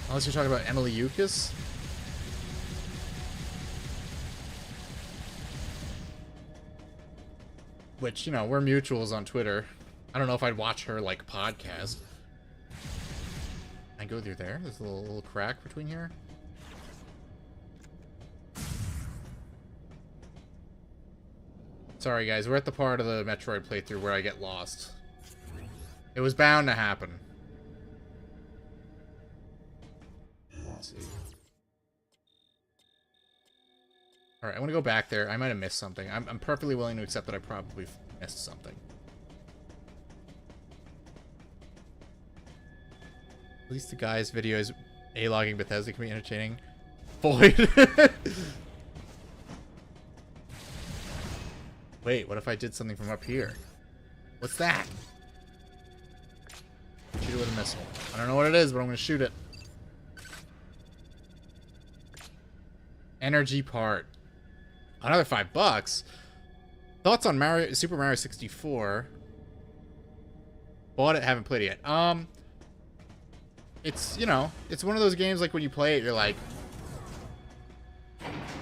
Speaker 2: Unless you're talking about Emily Eucas? Which, you know, we're mutuals on Twitter. I don't know if I'd watch her, like, podcast. I go through there? There's a little crack between here. Sorry, guys. We're at the part of the Metroid playthrough where I get lost. It was bound to happen. Let's see. Alright, I want to go back there. I might have missed something. I'm perfectly willing to accept that I probably missed something. At least the guy's videos A-logging Bethesda can be entertaining. Void. Wait, what if I did something from up here? What's that? Shoot it with a missile. I don't know what it is, but I'm going to shoot it. Energy part. Another $5. Thoughts on Super Mario 64? Bought it, haven't played it yet. It's, you know, it's one of those games like when you play it, you're like,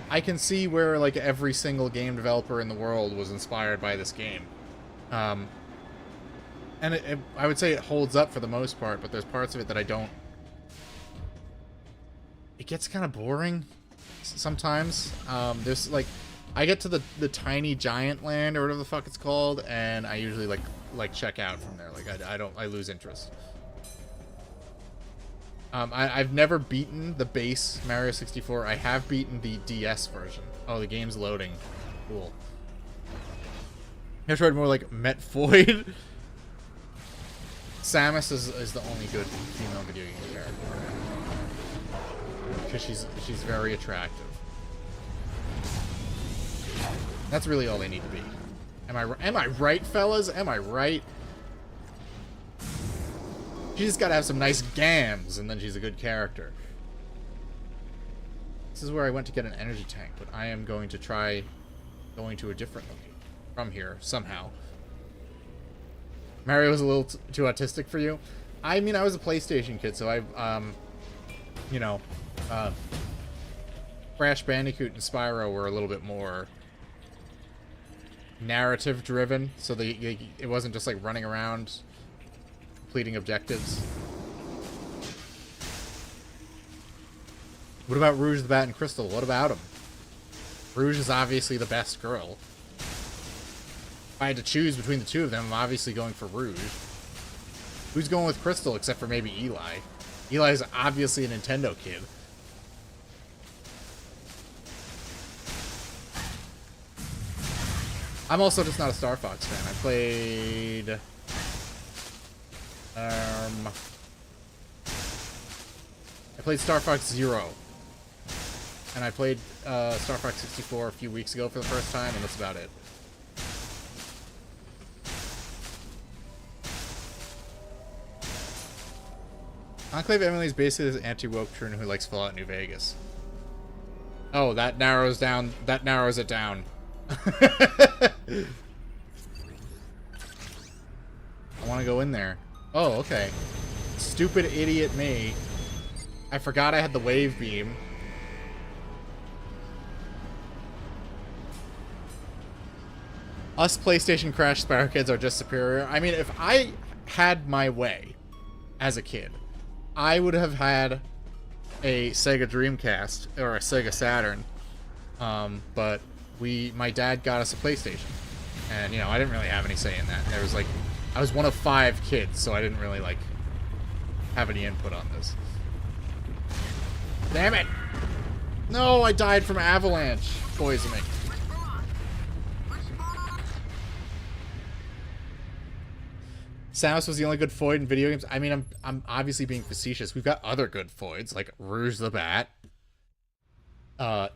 Speaker 2: I can see where like every single game developer in the world was inspired by this game. And I would say it holds up for the most part, but there's parts of it that I don't... It gets kind of boring sometimes. There's, like... I get to the tiny giant land, or whatever the fuck it's called, and I usually, like check out from there. Like, I lose interest. I've never beaten the base Mario 64. I have beaten the DS version. Oh, the game's loading. Cool. Metroid more like Metfoid. Samus is the only good female video game character. Because she's very attractive. That's really all they need to be. Am I right, fellas? Am I right? She just gotta have some nice gams, and then she's a good character. This is where I went to get an energy tank, but I am going to try going to a different location from here, somehow. Mario was a little too autistic for you? I mean, I was a PlayStation kid, so you know, Crash Bandicoot and Spyro were a little bit more narrative driven, so it wasn't just like running around completing objectives. What about Rouge the Bat and Crystal? What about him? Rouge is obviously the best girl. If I had to choose between the two of them, I'm obviously going for Rouge. Who's going with Crystal except for maybe Eli? Eli's obviously a Nintendo kid. I'm also just not a Star Fox fan. I played Star Fox Zero. And I played Star Fox 64 a few weeks ago for the first time, and that's about it. Enclave Emily is basically this anti-woke tune who likes Fallout New Vegas. Oh, that narrows it down. I want to go in there. Oh, okay. Stupid idiot me. I forgot I had the wave beam. Us PlayStation Crash Spyro kids are just superior. I mean, if I had my way as a kid, I would have had a Sega Dreamcast or a Sega Saturn. But my dad got us a PlayStation. And, you know, I didn't really have any say in that. There was like, I was one of 5 kids, so I didn't really like have any input on this. Damn it! No, I died from avalanche poisoning. Samus was the only good Foid in video games. I mean, I'm obviously being facetious. We've got other good Foids, like Rouge the Bat,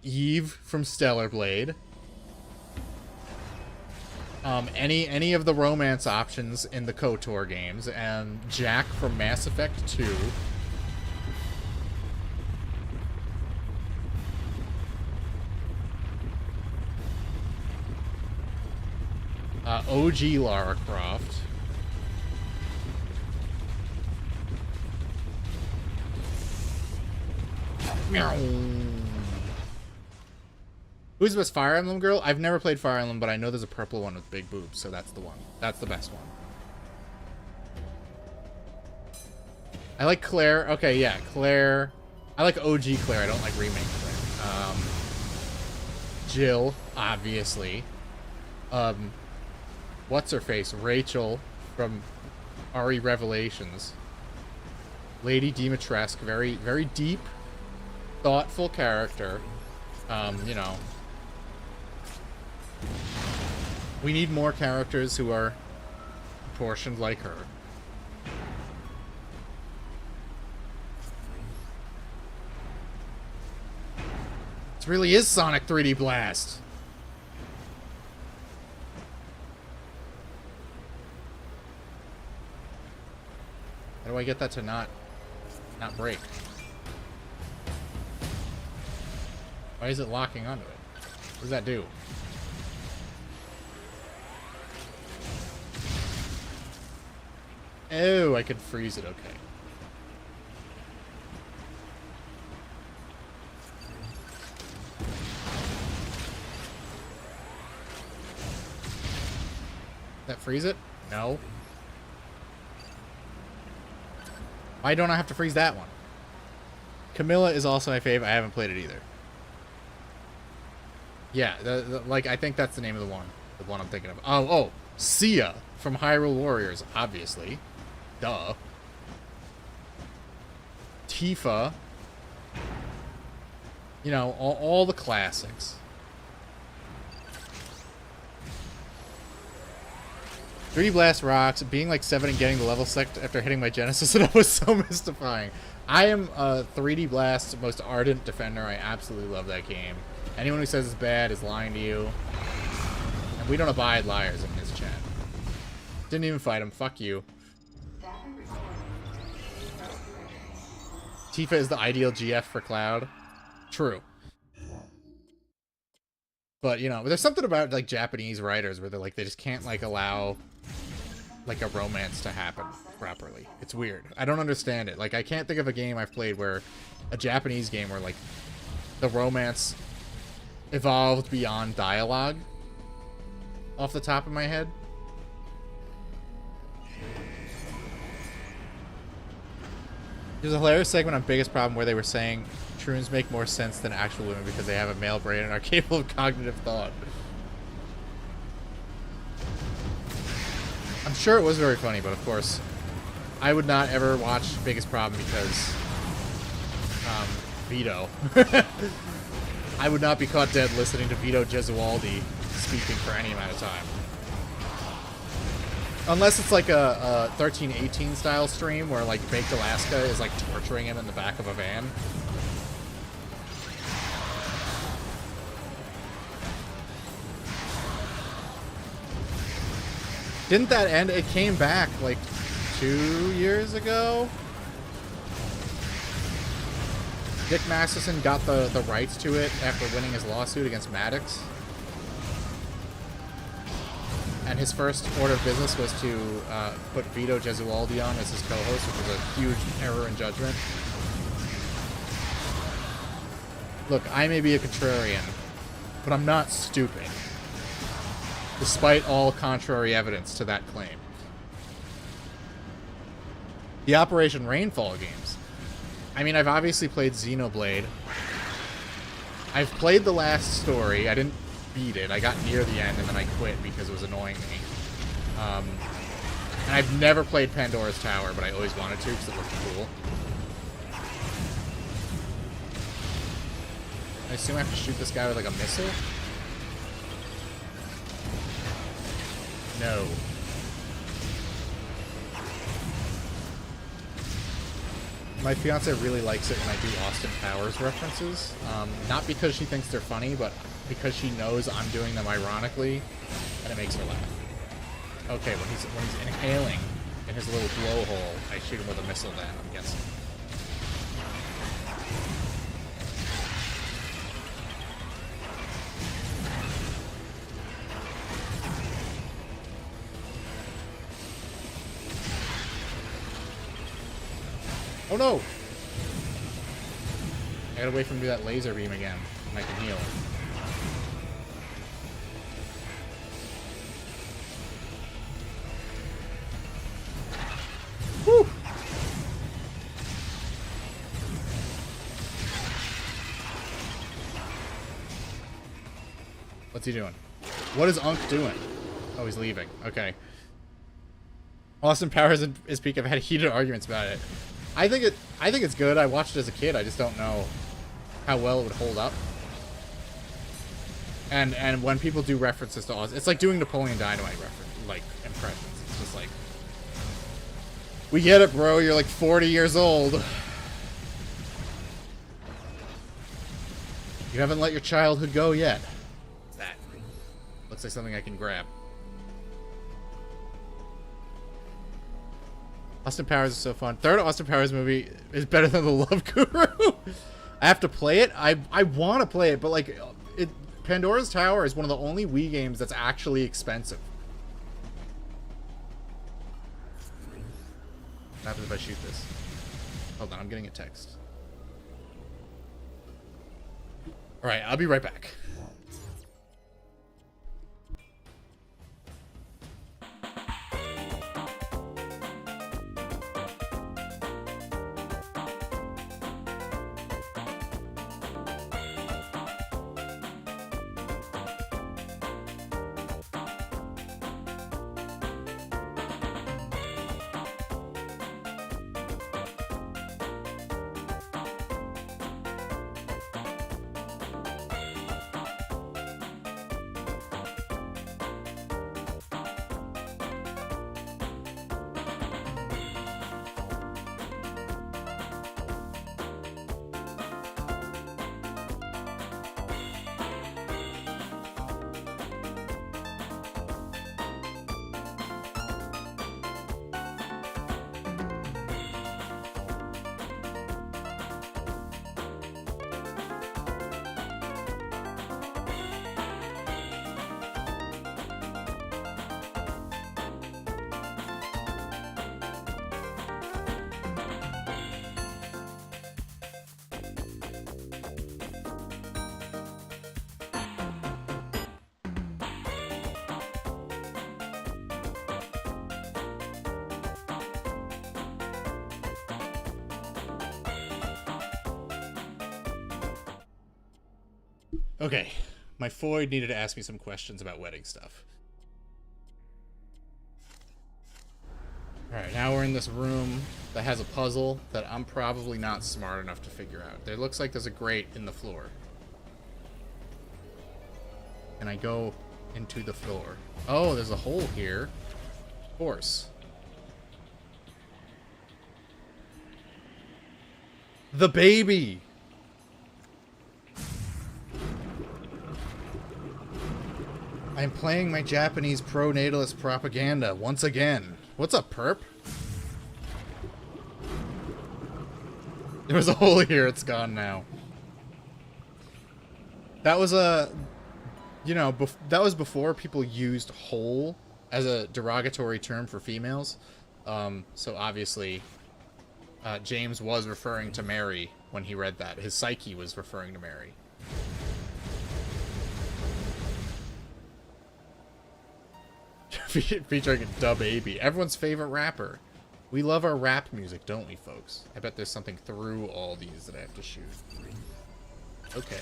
Speaker 2: Eve from Stellar Blade, any of the romance options in the KOTOR games, and Jack from Mass Effect 2. OG Lara Croft. Meow. Who's the best Fire Emblem girl? I've never played Fire Emblem, but I know there's a purple one with big boobs, so that's the one. That's the best one. I like Claire. Okay, yeah, Claire. I like OG Claire. I don't like remake Claire. Jill, obviously. What's her face? Rachel from RE Revelations. Lady Dimitrescu, very, very deep, thoughtful character. You know, we need more characters who are proportioned like her. This really is Sonic 3D Blast. How do I get that to not break? Why is it locking onto it? What does that do? Oh, I could freeze it. Okay. That freeze it? No. Why don't I have to freeze that one? Camilla is also my fave. I haven't played it either. Yeah, like, I think that's the name of the one I'm thinking of. Oh, Sia from Hyrule Warriors, obviously. Duh. Tifa. You know, all the classics. 3D Blast rocks. Being like 7 and getting the level select after hitting my Genesis, and it was so mystifying. I am a 3D Blast's most ardent defender. I absolutely love that game. Anyone who says it's bad is lying to you. And we don't abide liars in this chat. Didn't even fight him. Fuck you. Tifa is the ideal GF for Cloud. True. But, you know, there's something about, like, Japanese writers where they're, like, they just can't, like, allow, like, a romance to happen properly. It's weird. I don't understand it. Like, I can't think of a game I've played where, a Japanese game where, like, the romance evolved beyond dialogue off the top of my head. There's a hilarious segment on Biggest Problem where they were saying Troons make more sense than actual women because they have a male brain and are capable of cognitive thought. I'm sure it was very funny, but of course, I would not ever watch Biggest Problem because, Vito. I would not be caught dead listening to Vito Gesualdi speaking for any amount of time. Unless it's like a 1318 style stream where like Baked Alaska is like torturing him in the back of a van. Didn't that end? It came back like 2 years ago. Dick Masterson got the rights to it after winning his lawsuit against Maddox. And his first order of business was to put Vito Gesualdi on as his co-host, which was a huge error in judgment. Look, I may be a contrarian, but I'm not stupid. Despite all contrary evidence to that claim. The Operation Rainfall games. I mean, I've obviously played Xenoblade. I've played the last story. I didn't beat it. I got near the end and then I quit because it was annoying me. And I've never played Pandora's Tower, but I always wanted to because it looked cool. I assume I have to shoot this guy with like a missile? No. My fiance really likes it when I do Austin Powers references. Not because she thinks they're funny, but because she knows I'm doing them ironically, and it makes her laugh. Okay, when he's inhaling in his little blowhole, I shoot him with a missile then, I'm guessing. Oh no! I gotta wait for him to do that laser beam again, and I can heal. Whew! What's he doing? What is Unk doing? Oh, he's leaving. Okay. Austin Powers and his peak have had heated arguments about it. I think it's good. I watched it as a kid. I just don't know how well it would hold up. And when people do references to Austin, it's like doing Napoleon Dynamite like impressions. It's just like, we get it, bro. You're like 40 years old. You haven't let your childhood go yet. That looks like something I can grab. Austin Powers is so fun. Third Austin Powers movie is better than The Love Guru. I have to play it. I want to play it, but like, Pandora's Tower is one of the only Wii games that's actually expensive. What happens if I shoot this? Hold on, I'm getting a text. Alright, I'll be right back. Okay, my Foyd needed to ask me some questions about wedding stuff. Alright, now we're in this room that has a puzzle that I'm probably not smart enough to figure out. There looks like there's a grate in the floor. And I go into the floor. Oh, there's a hole here. Of course. The baby! I'm playing my Japanese pro-natalist propaganda once again. What's up, perp? There was a hole here, it's gone now. That was a... You know, that was before people used hole as a derogatory term for females. So obviously, James was referring to Mary when he read that. His psyche was referring to Mary. Featuring Da Baby, everyone's favorite rapper. We love our rap music, don't we, folks? I bet there's something through all these that I have to shoot. Okay.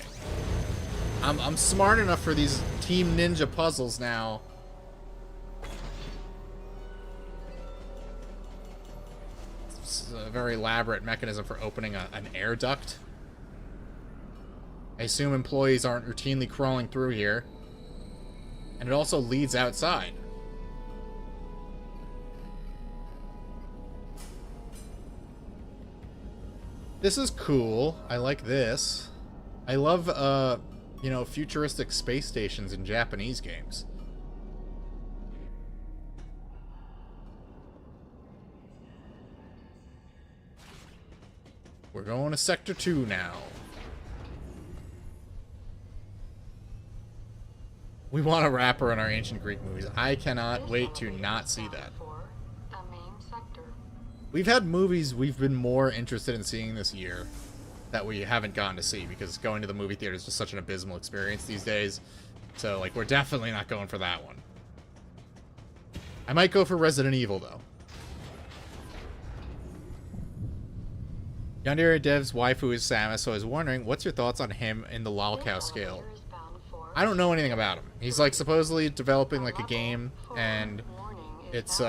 Speaker 2: I'm smart enough for these Team Ninja puzzles now. It's a very elaborate mechanism for opening an air duct. I assume employees aren't routinely crawling through here. And it also leads outside. This is cool. I like this. I love, you know, futuristic space stations in Japanese games. We're going to Sector 2 now. We want a rapper in our ancient Greek movies. I cannot wait to not see that. We've had movies we've been more interested in seeing this year that we haven't gotten to see because going to the movie theater is just such an abysmal experience these days. So, like, we're definitely not going for that one. I might go for Resident Evil, though. Yandere Dev's waifu is Samus, so I was wondering, what's your thoughts on him in the lolcow scale? I don't know anything about him. He's, like, supposedly developing, like, a game, and it's,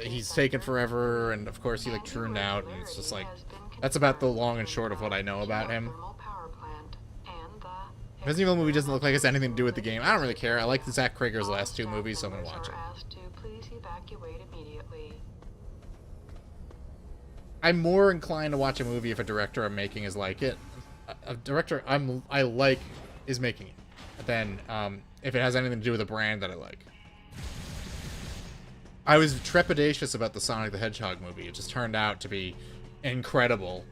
Speaker 2: he's taken forever, and of course he, like, turned out, and it's just, like, that's about the long and short of what I know about him. Resident Evil movie doesn't look like it has anything to do with the game. I don't really care. I like Zach Krager's last two movies, so I'm gonna watch it. I'm more inclined to watch a movie if a director I'm making is like it. A director I like is making it. Than if it has anything to do with a brand that I like. I was trepidatious about the Sonic the Hedgehog movie. It just turned out to be incredible.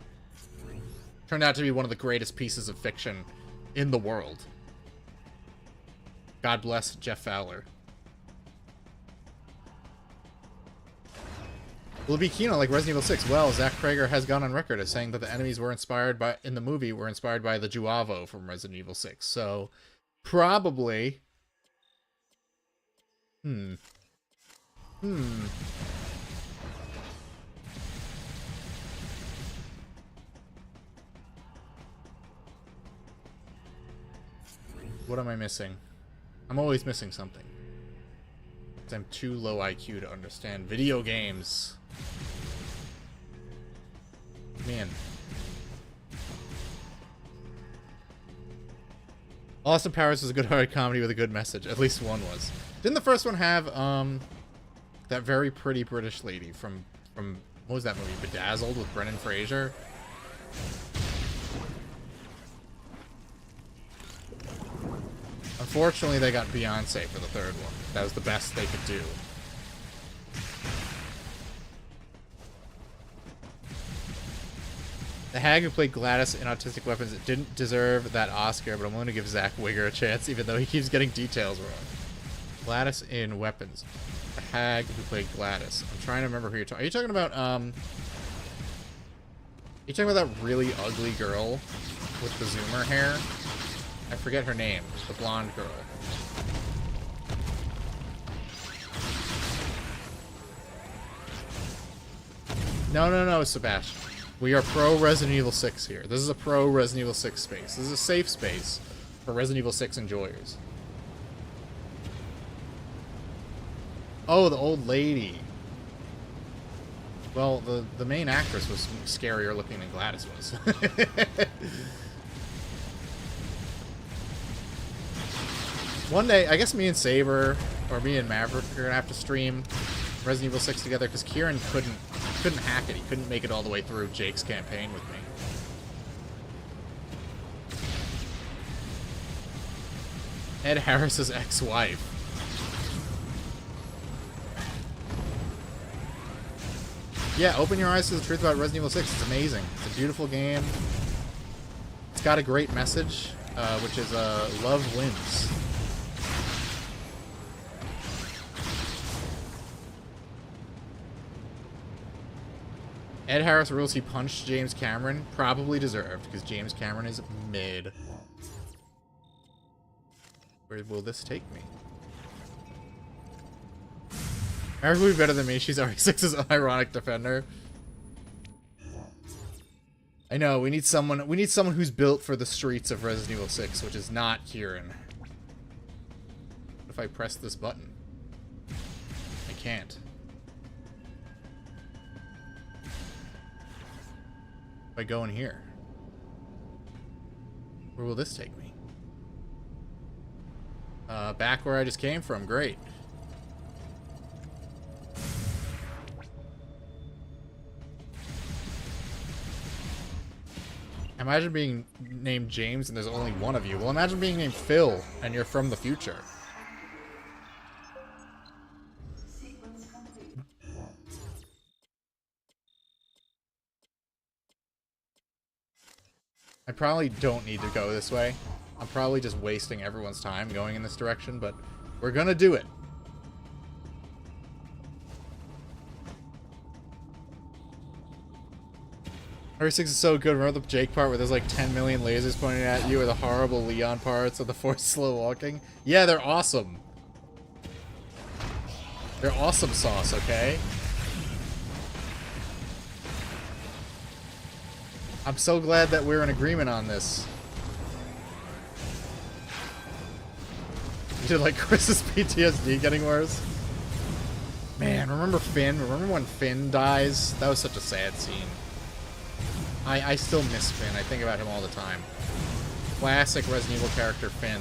Speaker 2: Turned out to be one of the greatest pieces of fiction in the world. God bless Jeff Fowler. Will it be Kino like Resident Evil 6? Well, Zach Krager has gone on record as saying that the enemies were inspired by, in the movie, were inspired by the Juavo from Resident Evil 6. So, probably. What am I missing? I'm always missing something. I'm too low IQ to understand video games. Man. Austin Powers was a good-hearted comedy with a good message. At least one was. Didn't the first one have, that very pretty British lady from what was that movie? Bedazzled with Brendan Fraser? Unfortunately, they got Beyonce for the third one. That was the best they could do. The hag who played Gladys in Autistic Weapons didn't deserve that Oscar, but I'm willing to give Zach Wigger a chance, even though he keeps getting details wrong. Gladys in Weapons. The hag who played Gladys. I'm trying to remember who you're talking. Are you talking about, are you talking about that really ugly girl with the zoomer hair? I forget her name. The blonde girl. No, Sebastian. We are pro Resident Evil 6 here. This is a pro Resident Evil 6 space. This is a safe space For Resident Evil 6 enjoyers. Oh, the old lady. Well, the main actress was scarier looking than Gladys was. One day, I guess me and Saber, or me and Maverick are gonna have to stream Resident Evil 6 together, because Kieran couldn't hack it. He couldn't make it all the way through Jake's campaign with me. Ed Harris's ex-wife. Yeah, open your eyes to the truth about Resident Evil 6. It's amazing. It's a beautiful game. It's got a great message, which is love wins. Ed Harris rules he punched James Cameron. Probably deserved, because James Cameron is mid. Where will this take me? Eric will be better than me. She's RE6's ironic defender. I know, we need someone who's built for the streets of Resident Evil 6, which is not Kieran. What if I press this button? I can't. If I go in here, where will this take me? Back where I just came from. Great. Imagine being named James and there's only one of you. Well, imagine being named Phil and you're from the future. I probably don't need to go this way. I'm probably just wasting everyone's time going in this direction, but we're gonna do it. R6 is so good. Remember the Jake part where there's like 10 million lasers pointing at you, or the horrible Leon parts of the forced slow walking? Yeah, they're awesome. They're awesome sauce, okay? I'm so glad that we're in agreement on this. You did like Chris's PTSD getting worse? Man, remember Finn? Remember when Finn dies? That was such a sad scene. I still miss Finn. I think about him all the time. Classic Resident Evil character, Finn.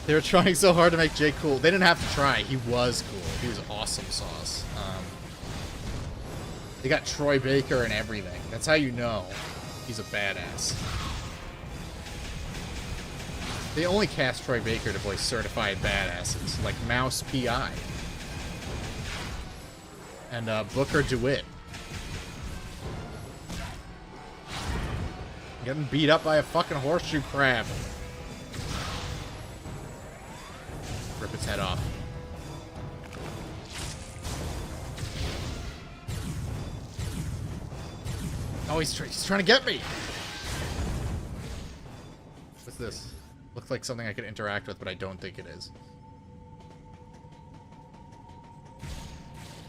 Speaker 2: They were trying so hard to make Jake cool. They didn't have to try. He was cool. He was awesome sauce. They got Troy Baker and everything. That's how you know he's a badass. They only cast Troy Baker to play certified badasses, like Mouse P.I. and Booker DeWitt. Getting beat up by a fucking horseshoe crab. Rip its head off. Oh, he's trying to get me! What's this? Looks like something I could interact with, but I don't think it is.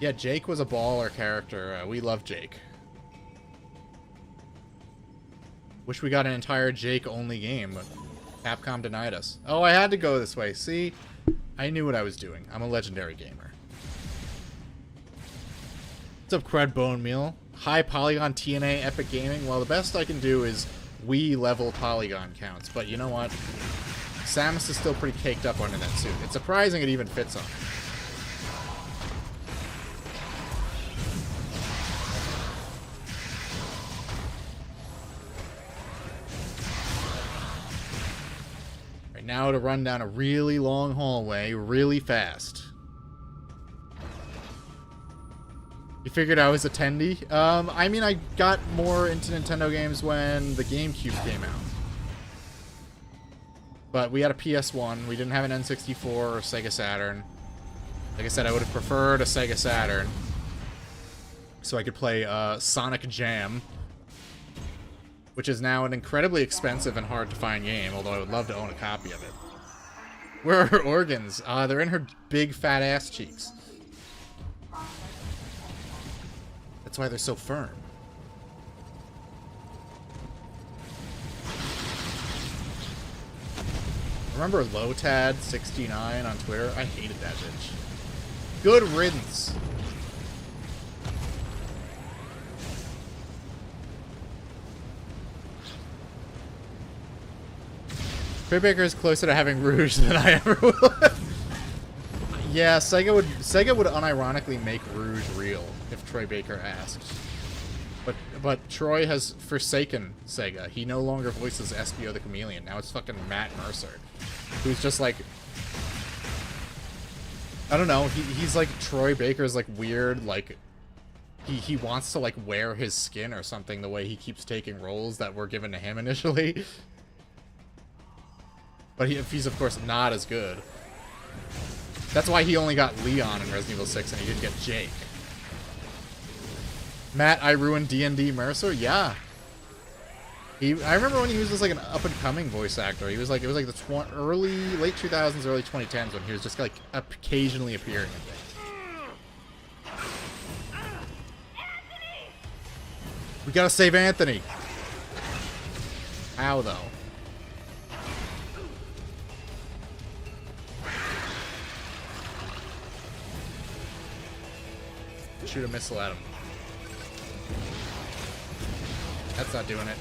Speaker 2: Yeah, Jake was a baller character. We love Jake. Wish we got an entire Jake-only game, but Capcom denied us. Oh, I had to go this way. See? I knew what I was doing. I'm a legendary gamer. What's up, Crud Bone Meal? High polygon TNA Epic Gaming. Well, the best I can do is Wii level polygon counts. But you know what? Samus is still pretty caked up under that suit. It's surprising it even fits on her. Right now to run down a really long hallway really fast. You figured I was a tendy? I mean, I got more into Nintendo games when the GameCube came out. But we had a PS1. We didn't have an N64 or Sega Saturn. Like I said, I would have preferred a Sega Saturn. so I could play Sonic Jam, which is now an incredibly expensive and hard to find game, although I would love to own a copy of it. Where are her organs? They're in her big fat ass cheeks. That's why they're so firm. Remember Lotad69 on Twitter? I hated that bitch. Good riddance. Troy Baker is closer to having Rouge than I ever would. Yeah, Sega would unironically make Rouge real if Troy Baker asked. But Troy has forsaken Sega. He no longer voices Espio the Chameleon. Now it's fucking Matt Mercer, who's just like, I don't know. He's like Troy Baker's like weird, like he wants to like wear his skin or something. The way he keeps taking roles that were given to him initially. But he's of course not as good. That's why he only got Leon in Resident Evil 6 and he didn't get Jake. Matt, I ruined D&D Mercer? Yeah. I remember when he was just like an up-and-coming voice actor. He was like, it was like the late 2000s, early 2010s when he was just like occasionally appearing in things. We gotta save Anthony. How though? Shoot a missile at him. That's not doing it.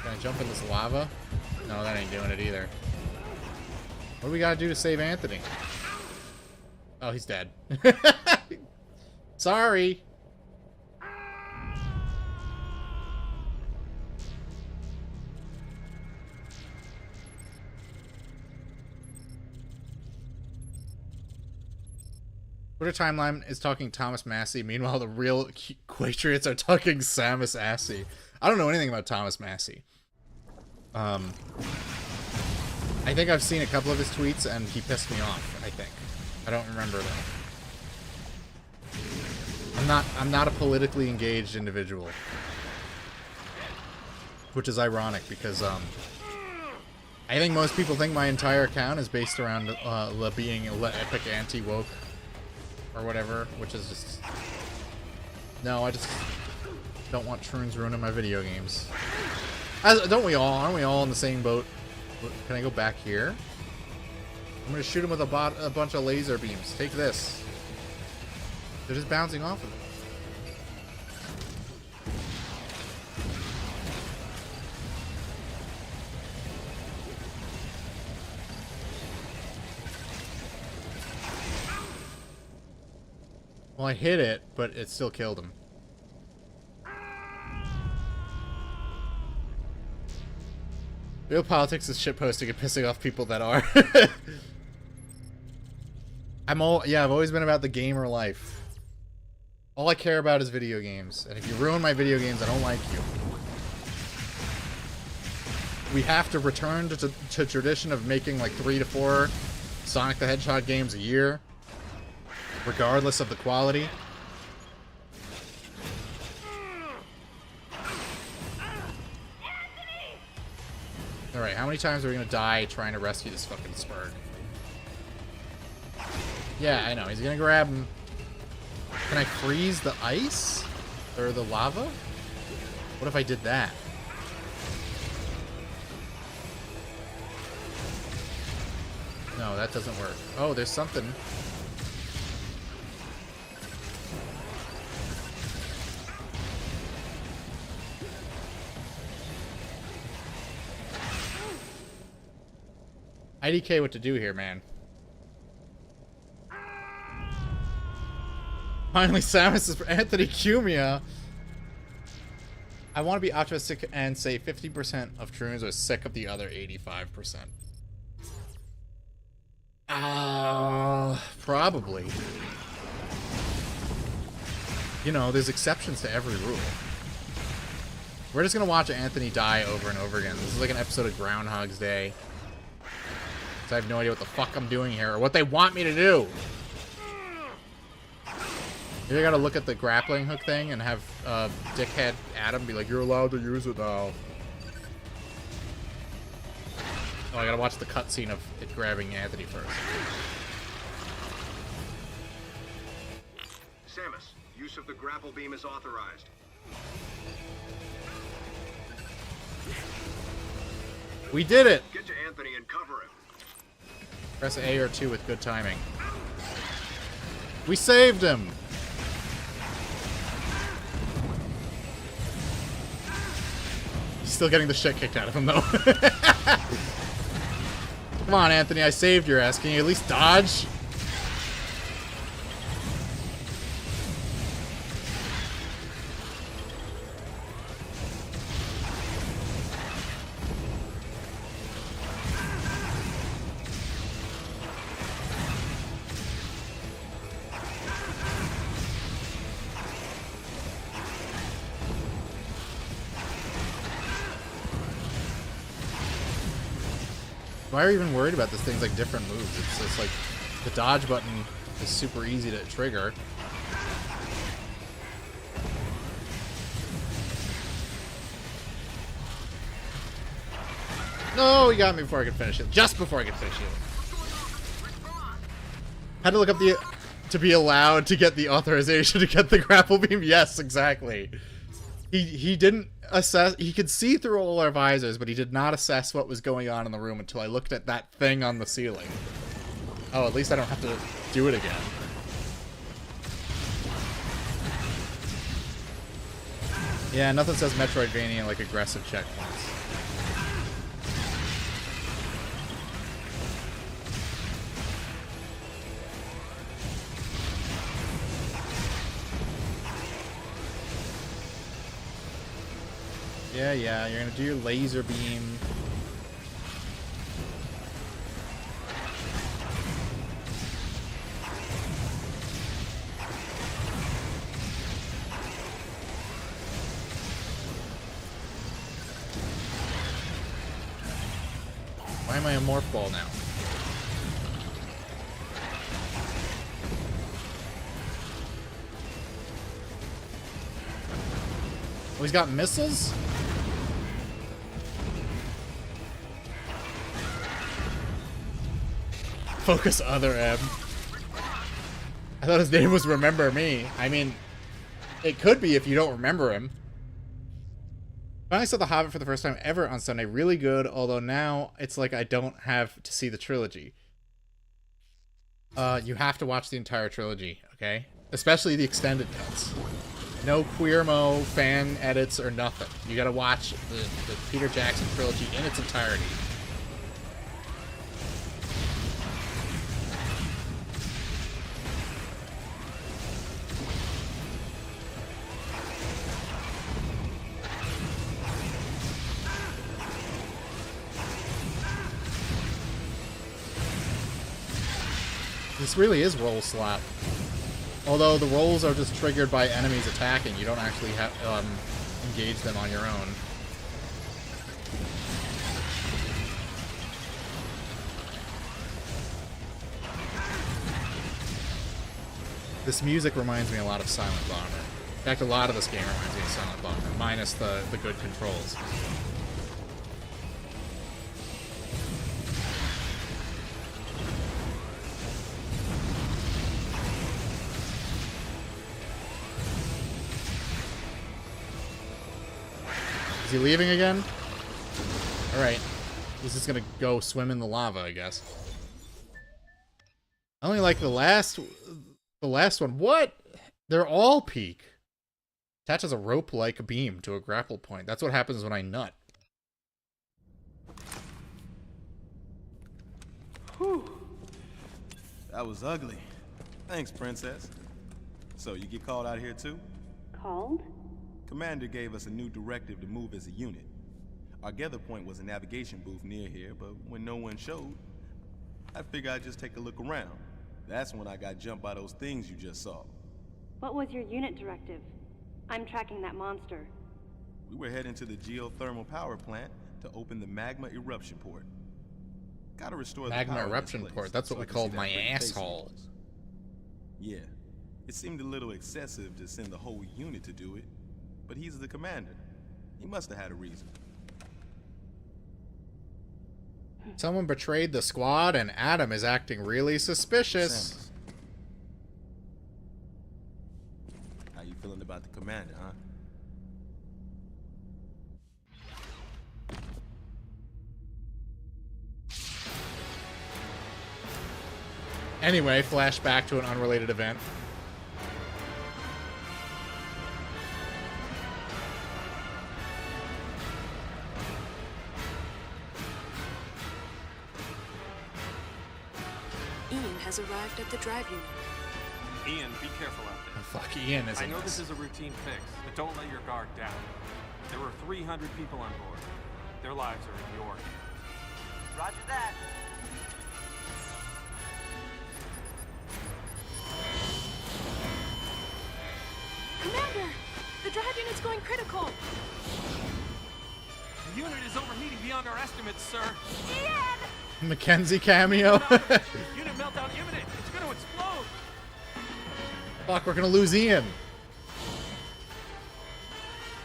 Speaker 2: Can I jump in this lava? No, that ain't doing it either. What do we gotta do to save Anthony? Oh, he's dead. Sorry. Twitter timeline is talking Thomas Massey. Meanwhile, the real Quatriots are talking Samus Assey. I don't know anything about Thomas Massey. I think I've seen a couple of his tweets, and he pissed me off. I think I don't remember though. I'm not a politically engaged individual, which is ironic because I think most people think my entire account is based around being epic anti-woke. Or whatever, which is just... No, I just don't want Troons ruining my video games. Don't we all? Aren't we all in the same boat? Can I go back here? I'm gonna shoot him with a bunch of laser beams. Take this. They're just bouncing off of it. Well, I hit it, but it still killed him. Real politics is shitposting and pissing off people that are. I've always been about the gamer life. All I care about is video games. And if you ruin my video games, I don't like you. We have to return to tradition of making like 3 to 4 Sonic the Hedgehog games a year. Regardless of the quality. Alright, how many times are we gonna die trying to rescue this fucking Spurg? Yeah, I know. He's gonna grab him. Can I freeze the ice? Or the lava? What if I did that? No, that doesn't work. Oh, there's something. IDK what to do here, man. Finally, Samus is Anthony Cumia. I want to be optimistic and say 50% of Troons are sick of the other 85%. Probably. You know, there's exceptions to every rule. We're just gonna watch Anthony die over and over again. This is like an episode of Groundhog's Day. I have no idea what the fuck I'm doing here or what they want me to do. Maybe I gotta look at the grappling hook thing and have dickhead Adam be like, "You're allowed to use it now." Oh, I gotta watch the cutscene of it grabbing Anthony first.
Speaker 4: Samus, use of the grapple beam is authorized.
Speaker 2: We did it!
Speaker 4: Get to Anthony and cover him.
Speaker 2: Press A or 2 with good timing. We saved him! He's still getting the shit kicked out of him, though. Come on, Anthony, I saved your ass. Can you at least dodge? Why are you even worried about this thing's like different moves? It's just like the dodge button is super easy to trigger. No, he got me before I could finish it. Just before I could finish it. Had to look up the to be allowed to get the authorization to get the grapple beam. Yes, exactly. He didn't assess. He could see through all our visors, but he did not assess what was going on in the room until I looked at that thing on the ceiling. Oh, at least I don't have to do it again. Yeah, nothing says Metroidvania like aggressive checkpoints. Yeah, you're gonna do your laser beam. Why am I a morph ball now? Oh, he's got missiles? Focus other M. I thought his name was Remember Me. I mean, it could be if you don't remember him. Finally saw The Hobbit for the first time ever on Sunday. Really good, although now it's like I don't have to see the trilogy. You have to watch the entire trilogy, okay? Especially the extended cuts. No Queermo fan edits or nothing. You gotta watch the Peter Jackson trilogy in its entirety. This really is roll slap. Although the rolls are just triggered by enemies attacking, you don't actually have engage them on your own. This music reminds me a lot of Silent Bomber. In fact, a lot of this game reminds me of Silent Bomber, minus the good controls. Is he leaving again? Alright. He's just gonna go swim in the lava, I guess. I only like the last one. What? They're all peak. Attaches a rope-like beam to a grapple point. That's what happens when I nut.
Speaker 6: Whew. That was ugly. Thanks, Princess. So, you get called out here too?
Speaker 3: Called?
Speaker 6: Commander gave us a new directive to move as a unit. Our gather point was a navigation booth near here, but when no one showed, I figured I'd just take a look around. That's when I got jumped by those things you just saw.
Speaker 3: What was your unit directive? I'm tracking that monster.
Speaker 6: We were heading to the geothermal power plant to open the magma eruption port. Gotta restore the
Speaker 2: Magma
Speaker 6: power in this
Speaker 2: eruption
Speaker 6: place
Speaker 2: port. That's what
Speaker 6: so
Speaker 2: we
Speaker 6: I can
Speaker 2: called
Speaker 6: see that
Speaker 2: my
Speaker 6: pretty face of
Speaker 2: asshole.
Speaker 6: yours. Yeah, it seemed a little excessive to send the whole unit to do it, but he's the commander. He must have had a reason.
Speaker 2: Someone betrayed the squad, and Adam is acting really suspicious.
Speaker 6: Samus. How you feeling about the commander, huh?
Speaker 2: Anyway, flashback to an unrelated event.
Speaker 7: Ian has arrived at the drive unit.
Speaker 8: Ian, be careful out there.
Speaker 2: Oh, fuck, Ian is
Speaker 8: I
Speaker 2: in
Speaker 8: know
Speaker 2: this.
Speaker 8: this is a routine fix, but don't let your guard down. There were 300 people on board. Their lives are in your hands.
Speaker 9: Roger that.
Speaker 7: Commander! The drive unit's going critical!
Speaker 8: The unit is overheating beyond our estimates, sir.
Speaker 2: Mackenzie cameo.
Speaker 8: Unit meltdown imminent. It's going to explode.
Speaker 2: Fuck, we're gonna lose Ian.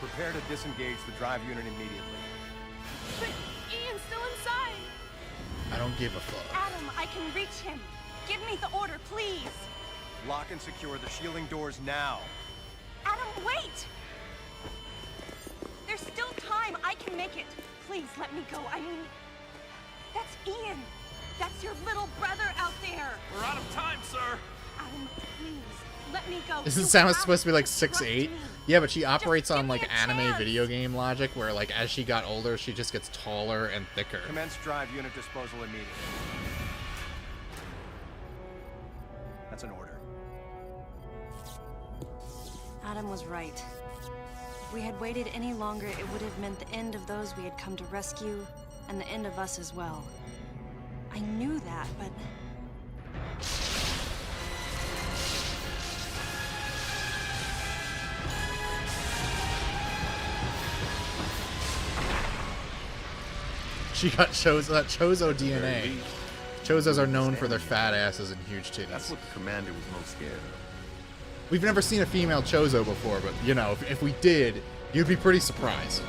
Speaker 9: Prepare to disengage the drive unit immediately.
Speaker 7: But Ian's still inside!
Speaker 2: I don't give a fuck.
Speaker 3: Adam, I can reach him. Give me the order, please.
Speaker 9: Lock and secure the shielding doors now.
Speaker 3: Adam, wait! There's still time. I can make it. Please let me go. I mean, that's Ian. That's your little brother out there.
Speaker 8: We're out of time, sir.
Speaker 3: Adam, please let me go.
Speaker 2: Isn't
Speaker 3: You
Speaker 2: Samus
Speaker 3: have
Speaker 2: supposed to be like
Speaker 3: to
Speaker 2: 6'8"?
Speaker 3: trust me.
Speaker 2: Yeah, but she operates
Speaker 3: give
Speaker 2: on
Speaker 3: me
Speaker 2: like
Speaker 3: a
Speaker 2: anime
Speaker 3: chance.
Speaker 2: video game logic, where like as she got older, she just gets taller and thicker.
Speaker 9: Commence drive unit disposal immediately. That's an order.
Speaker 3: Adam was right. If we had waited any longer, it would have meant the end of those we had come to rescue, and the end of us as well. I knew that, but...
Speaker 2: She got Chozo DNA. Chozos are known for their fat asses and huge
Speaker 6: That's
Speaker 2: titties.
Speaker 6: what the commander was most scared of.
Speaker 2: We've never seen a female Chozo before, but you know, if we did, you'd be pretty surprised.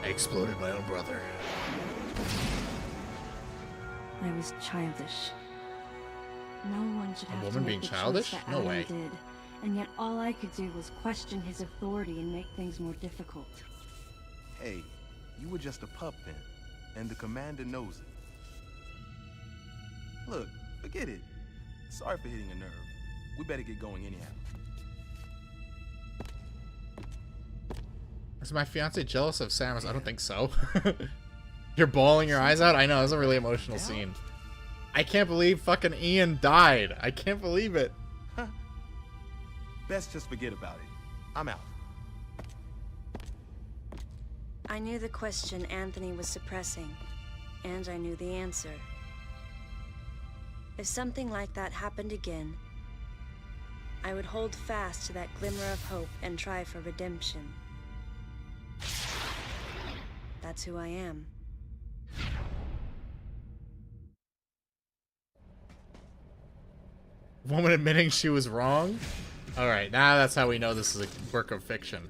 Speaker 2: I exploded my own brother.
Speaker 3: I was childish. No one should have to
Speaker 2: woman
Speaker 3: make
Speaker 2: being
Speaker 3: the
Speaker 2: childish?
Speaker 3: choice that
Speaker 2: No
Speaker 3: Adam
Speaker 2: way.
Speaker 3: did. And yet all I could do was question his authority and make things more difficult.
Speaker 6: Hey, you were just a pup then, and the commander knows it. Look, forget it. Sorry for hitting a nerve. We better get going anyhow.
Speaker 2: Is my fiance jealous of Samus? I don't think so. You're bawling your eyes out? I know, it's a really emotional scene. I can't believe fucking Ian died. I can't believe it.
Speaker 6: Best just forget about it. I'm out.
Speaker 3: I knew the question Anthony was suppressing, and I knew the answer. If something like that happened again, I would hold fast to that glimmer of hope and try for redemption. That's who I am.
Speaker 2: Woman admitting she was wrong? Alright, now that's how we know this is a work of fiction.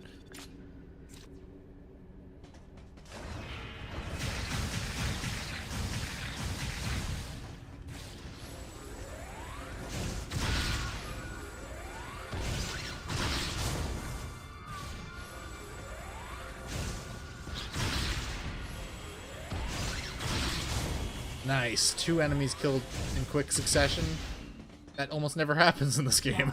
Speaker 2: Nice. 2 enemies killed in quick succession. That almost never happens in this game.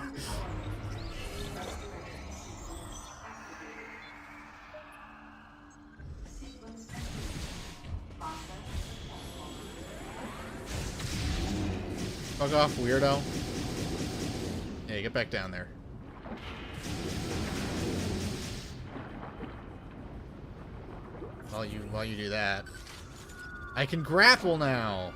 Speaker 2: Fuck off, weirdo. Hey, get back down there. While you do that, I can grapple now.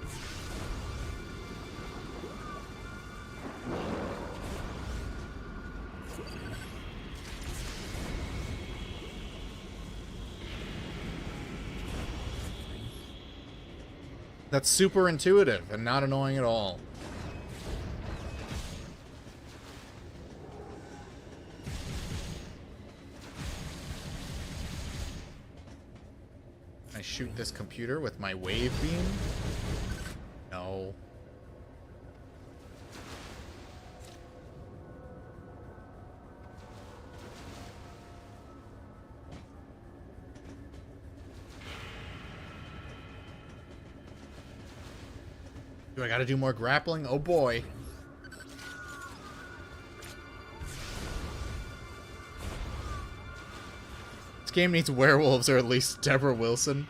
Speaker 2: That's super intuitive and not annoying at all. Can I shoot this computer with my wave beam? No. Do I gotta do more grappling? Oh boy. This game needs werewolves, or at least Deborah Wilson.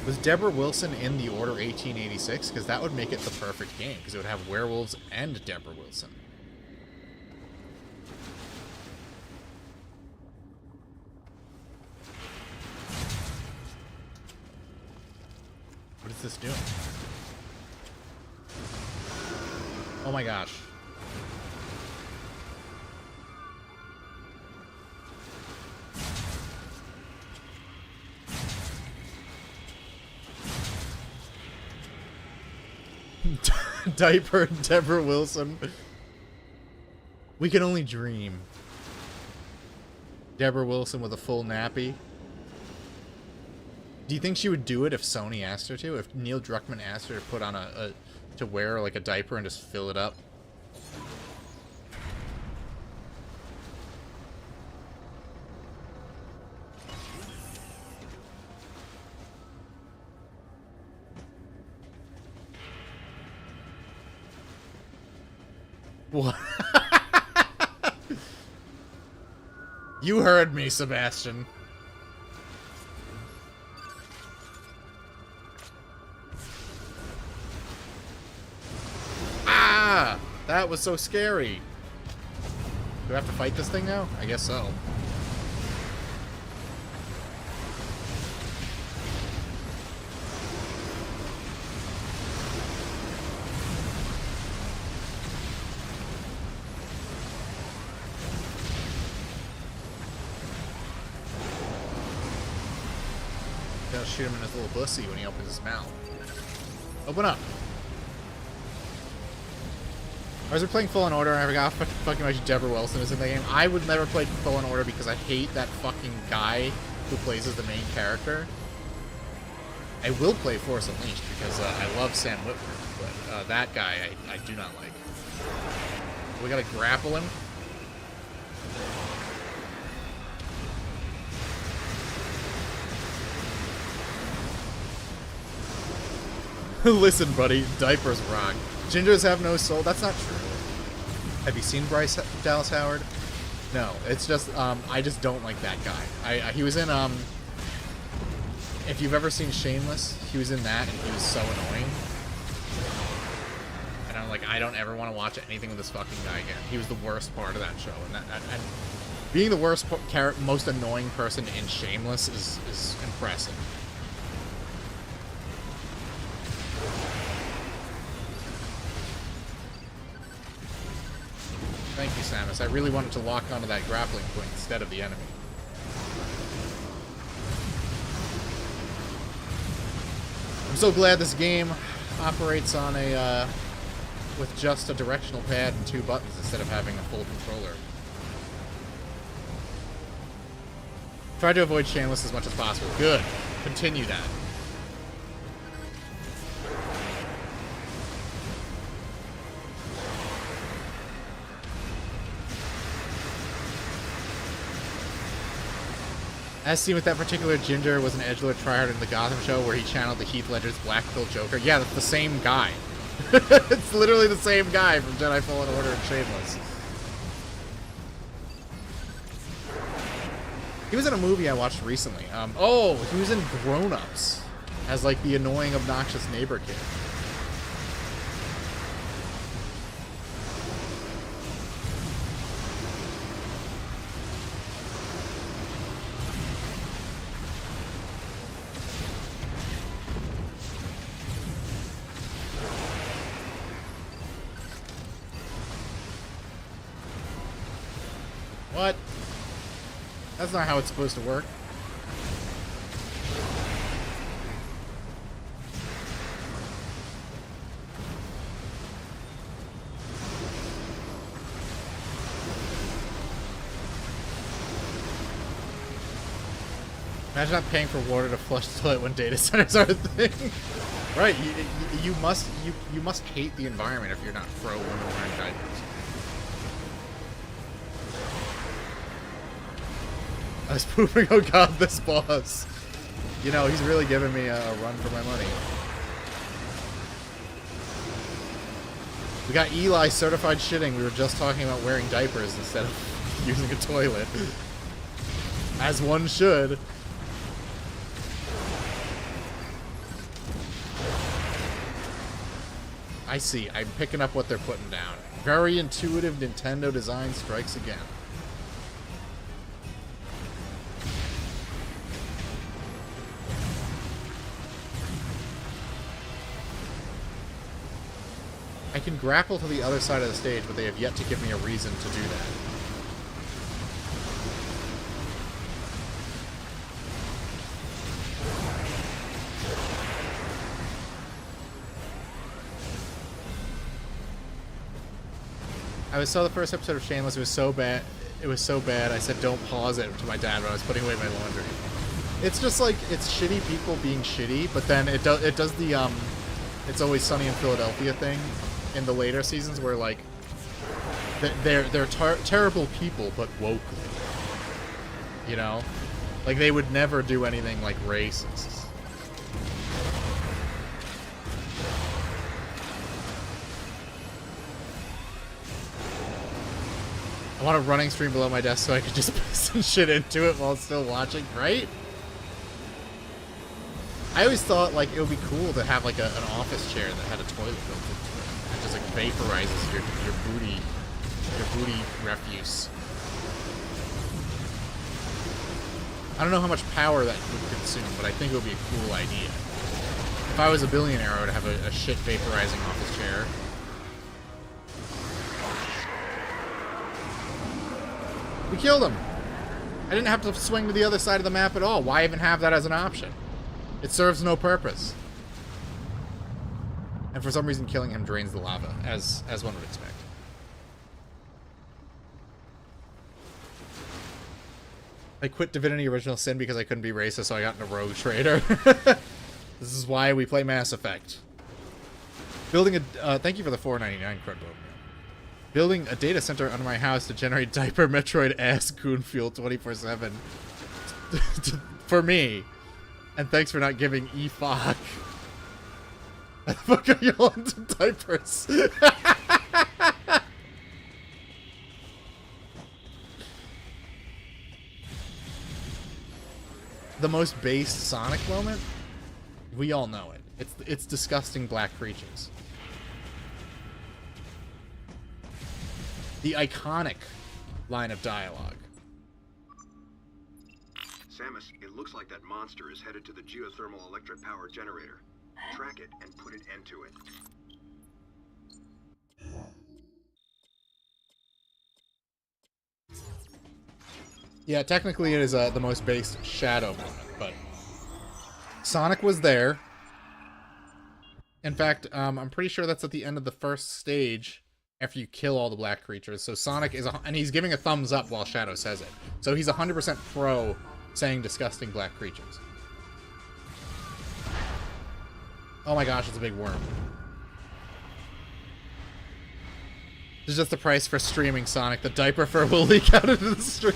Speaker 2: Was Deborah Wilson in the Order 1886? Because that would make it the perfect game, because it would have werewolves and Deborah Wilson. What is this doing? Oh my gosh. Diaper Deborah Wilson. We can only dream. Deborah Wilson with a full nappy. Do you think she would do it if Sony asked her to? If Neil Druckmann asked her to put on to wear like a diaper and just fill it up? What? You heard me, Sebastian. Ah! That was so scary. Do I have to fight this thing now? I guess so. Gotta shoot him in his little pussy when he opens his mouth. Open up. I was playing Fallen Order and I forgot fucking much Deborah Wilson is in the game. I would never play Fallen Order because I hate that fucking guy who plays as the main character. I will play Force Unleashed because I love Sam Witwer, but that guy I do not like. We gotta grapple him. Listen, buddy, diapers rock. Gingers have no soul. That's not true. Have you seen Bryce Dallas Howard? No, it's just I just don't like that guy. He was in if you've ever seen Shameless, he was in that and he was so annoying. And I'm like, I don't ever want to watch anything with this fucking guy again. He was the worst part of that show, and being the worst most annoying person in Shameless is impressive. Thank you, Samus. I really wanted to lock onto that grappling point instead of the enemy. I'm so glad this game operates on a with just a directional pad and 2 buttons instead of having a full controller. Try to avoid Shameless as much as possible. Good. Continue that. As seen with that particular Ginger was an edgelord tryhard in the Gotham show where he channeled the Heath Ledger's Black Pill Joker. Yeah, that's the same guy. It's literally the same guy from Jedi Fallen Order and Shameless. He was in a movie I watched recently. Oh, he was in Grown Ups as like the annoying, obnoxious neighbor kid. What? That's not how it's supposed to work. Imagine not paying for water to flush the toilet when data centers are a thing. Right, you must hate the environment if you're not pro women wearing diapers. I was pooping, oh god, this boss. You know, he's really giving me a run for my money. We got Eli certified shitting. We were just talking about wearing diapers instead of using a toilet. As one should. I see. I'm picking up what they're putting down. Very intuitive Nintendo design strikes again. I can grapple to the other side of the stage, but they have yet to give me a reason to do that. I saw the first episode of Shameless. It was so bad. It was so bad. I said, "Don't pause it" to my dad when I was putting away my laundry. It's just like it's shitty people being shitty, but then it does the It's Always Sunny in Philadelphia thing in the later seasons where like they're terrible people but woke. You know, like they would never do anything like racist. I want a running stream below my desk so I could just put some shit into it while still watching, right? I always thought like it would be cool to have like an office chair that had a toilet built into it. It just like vaporizes your booty refuse. I don't know how much power that would consume, but I think it would be a cool idea. If I was a billionaire, I would have a shit vaporizing office chair. We killed him! I didn't have to swing to the other side of the map at all. Why even have that as an option? It serves no purpose. And for some reason, killing him drains the lava, as one would expect. I quit Divinity Original Sin because I couldn't be racist, so I got into Rogue Trader. This is why we play Mass Effect. Building a... thank you for the $4.99 cred book. Building a data center under my house to generate diaper Metroid ass goon fuel 24/7. For me. And thanks for not giving fuck. Why the fuck are you all into diapers? The most based Sonic moment? We all know it. It's disgusting black creatures. The iconic line of dialogue.
Speaker 4: Samus, it looks like that monster is headed to the geothermal electric power generator. Track it and put an end to it.
Speaker 2: Yeah, technically it is the most based Shadow moment, but Sonic was there. In fact, I'm pretty sure that's at the end of the first stage after you kill all the black creatures. So Sonic is, and he's giving a thumbs up while Shadow says it. So he's 100% pro saying disgusting black creatures. Oh my gosh, it's a big worm. This is just the price for streaming Sonic. The diaper fur will leak out into the stream.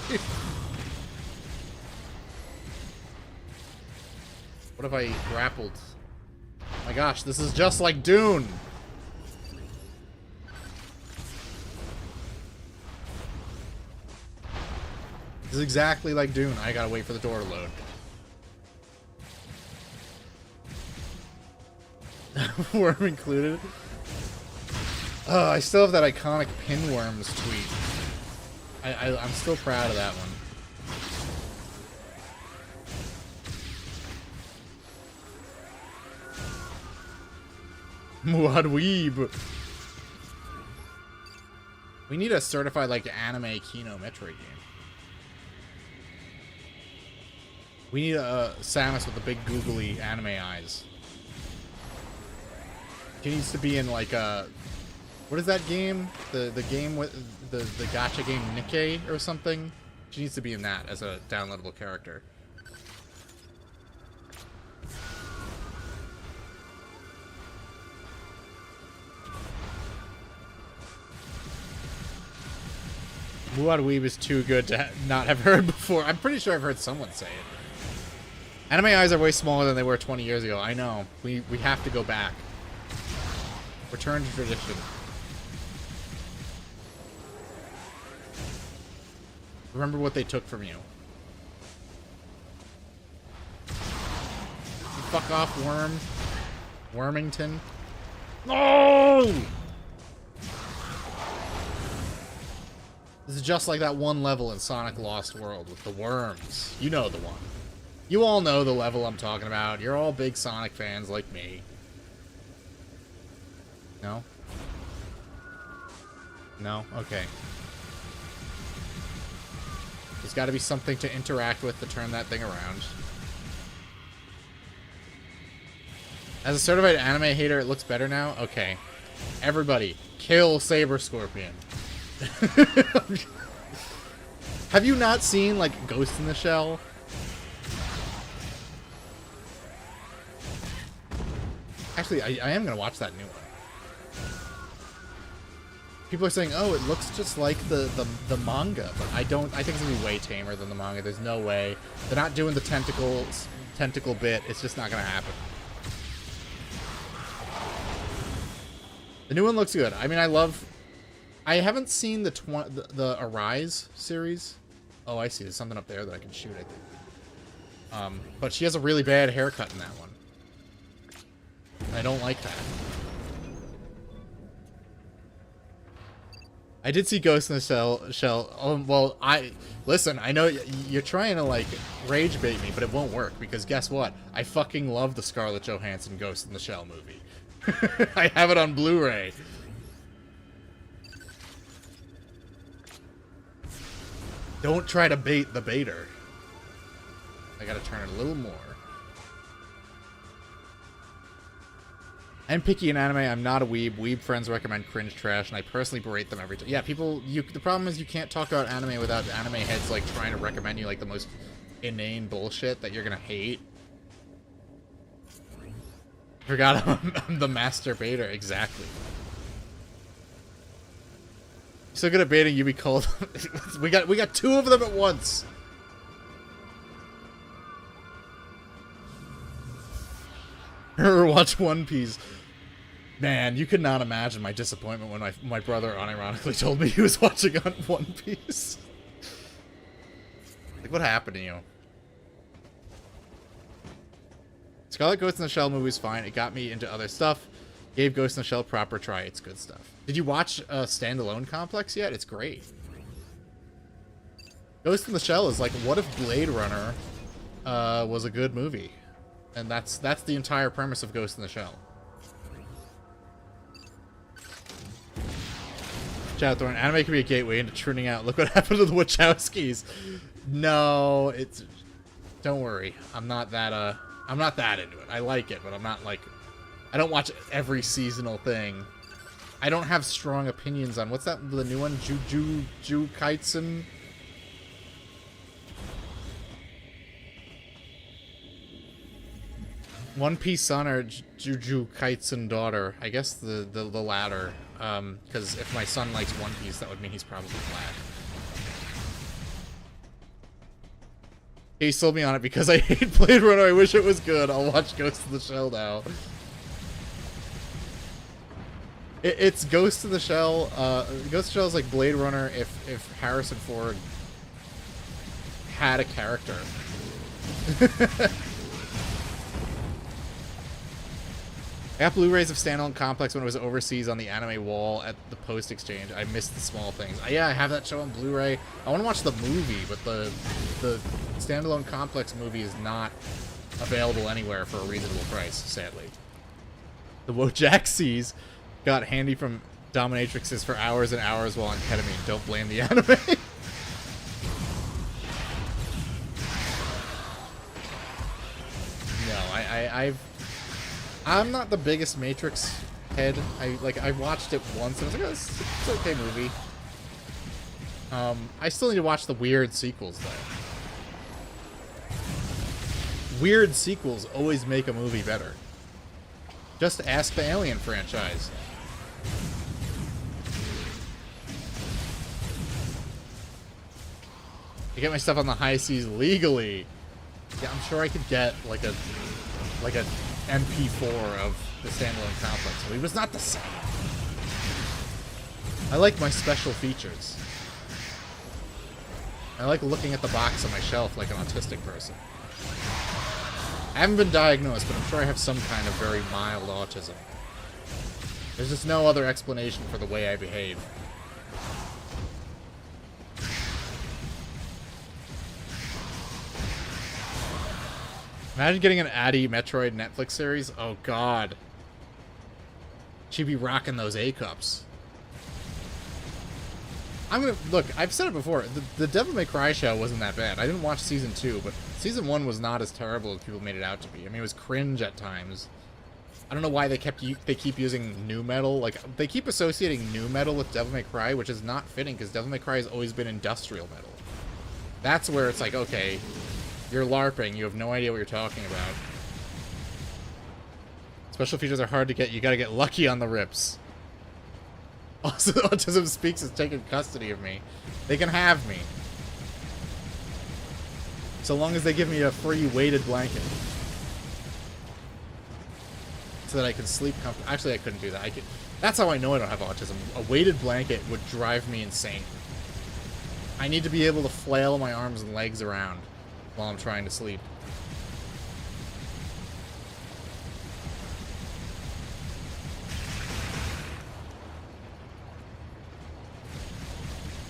Speaker 2: What have I grappled? Oh my gosh, this is just like Dune. This is exactly like Dune. I gotta wait for the door to load. Worm included. Oh, I still have that iconic Pinworms tweet. I'm still proud of that one. Muad Weeb. We need a certified, like, anime Kino Metroid game. We need a Samus with the big googly anime eyes. She needs to be in, like, a... What is that game? The game with... The gacha game Nikkei or something? She needs to be in that as a downloadable character. Muad Weeb is too good to not have heard before. I'm pretty sure I've heard someone say it. Anime eyes are way smaller than they were 20 years ago. I know. We have to go back. Return to tradition. Remember what they took from you. Fuck off, worm. Wormington. No! This is just like that one level in Sonic Lost World with the worms. You know the one. You all know the level I'm talking about. You're all big Sonic fans like me. No? No? Okay. There's got to be something to interact with to turn that thing around. As a certified anime hater, it looks better now? Okay. Everybody, kill Saber Scorpion. Have you not seen, like, Ghost in the Shell? Actually, I am going to watch that new one. People are saying, oh, it looks just like the manga, but I think it's going to be way tamer than the manga. There's no way. They're not doing the tentacle bit. It's just not going to happen. The new one looks good. I mean, I haven't seen the Arise series. Oh, I see. There's something up there that I can shoot, I think. But she has a really bad haircut in that one. I don't like that. I did see Ghost in the Shell. Well, listen, I know you're trying to, like, rage bait me, but it won't work, because guess what? I fucking love the Scarlett Johansson Ghost in the Shell movie. I have it on Blu-ray. Don't try to bait the baiter. I gotta turn it a little more. I'm picky in anime. I'm not a weeb. Weeb friends recommend cringe trash, and I personally berate them every time. Yeah, people. The problem is you can't talk about anime without anime heads like trying to recommend you like the most inane bullshit that you're gonna hate. Forgot I'm the master baiter. Exactly. So good at baiting, you be called. we got two of them at once. Watch One Piece. Man, you could not imagine my disappointment when my brother unironically told me he was watching on One Piece. Like, what happened to you? Scarlet Ghost in the Shell movie's fine. It got me into other stuff. Gave Ghost in the Shell proper try. It's good stuff. Did you watch Standalone Complex yet? It's great. Ghost in the Shell is like, what if Blade Runner was a good movie? And that's the entire premise of Ghost in the Shell. Chowthorn, anime can be a gateway into tuning out. Look what happened to the Wachowskis. No, it's... Don't worry. I'm not that into it. I like it, but I'm not like... I don't watch every seasonal thing. I don't have strong opinions on... What's that? The new one? Jujutsu Kaisen? One Piece son or Jujutsu Kaisen daughter? I guess the latter. Because if my son likes One Piece, that would mean he's probably black. He sold me on it because I hate Blade Runner. I wish it was good. I'll watch Ghost in the Shell now. It's Ghost in the Shell. Ghost in the Shell is like Blade Runner if Harrison Ford had a character. I got Blu-rays of Standalone Complex when it was overseas on the anime wall at the Post Exchange. I missed the small things. Yeah, I have that show on Blu-ray. I want to watch the movie, but the Standalone Complex movie is not available anywhere for a reasonable price, sadly. The Wojaxies got handy from dominatrixes for hours and hours while on ketamine. Don't blame the anime. No, I'm not the biggest Matrix head. I watched it once and I was like, oh, it's an okay movie. I still need to watch the weird sequels though. Weird sequels always make a movie better. Just ask the Alien franchise. To get my stuff on the high seas legally. Yeah, I'm sure I could get like a MP4 of the standalone complex, but it was not the same. I like my special features. I like looking at the box on my shelf like an autistic person. I haven't been diagnosed, but I'm sure I have some kind of very mild autism. There's just no other explanation for the way I behave. Imagine getting an Addy Metroid Netflix series. Oh, God. She'd be rocking those A-cups. I'm gonna... Look, I've said it before. The Devil May Cry show wasn't that bad. I didn't watch Season 2, but Season 1 was not as terrible as people made it out to be. I mean, it was cringe at times. I don't know why they keep using nu metal. Like, they keep associating nu metal with Devil May Cry, which is not fitting, because Devil May Cry has always been industrial metal. That's where it's like, okay, you're LARPing, you have no idea what you're talking about. Special features are hard to get, you gotta get lucky on the rips. Also, Autism Speaks has taken custody of me. They can have me. So long as they give me a free weighted blanket. So that I can sleep comfortably. Actually, I couldn't do that. That's how I know I don't have autism. A weighted blanket would drive me insane. I need to be able to flail my arms and legs around while I'm trying to sleep.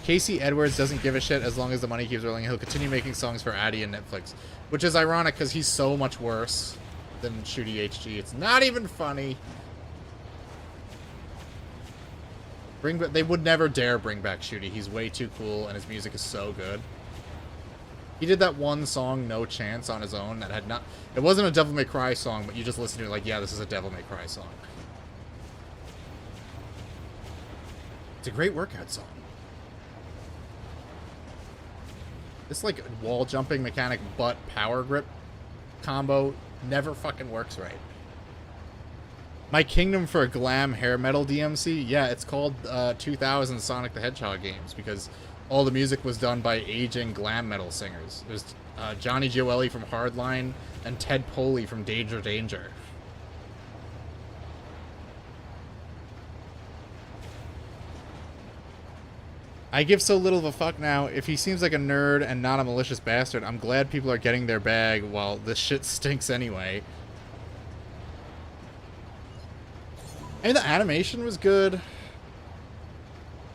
Speaker 2: Casey Edwards doesn't give a shit as long as the money keeps rolling. He'll continue making songs for Addy and Netflix. Which is ironic because he's so much worse than Shooty HG. It's not even funny. They would never dare bring back Shooty. He's way too cool and his music is so good. He did that one song, No Chance, on his own that had not... It wasn't a Devil May Cry song, but you just listen to it like, yeah, this is a Devil May Cry song. It's a great workout song. This, like, wall jumping mechanic butt power grip combo never fucking works right. My kingdom for a glam hair metal DMC? Yeah, it's called 2000 Sonic the Hedgehog games because all the music was done by aging glam metal singers. It was Johnny Gioeli from Hardline and Ted Poley from Danger Danger. I give so little of a fuck now. If he seems like a nerd and not a malicious bastard, I'm glad people are getting their bag while this shit stinks anyway. And the animation was good.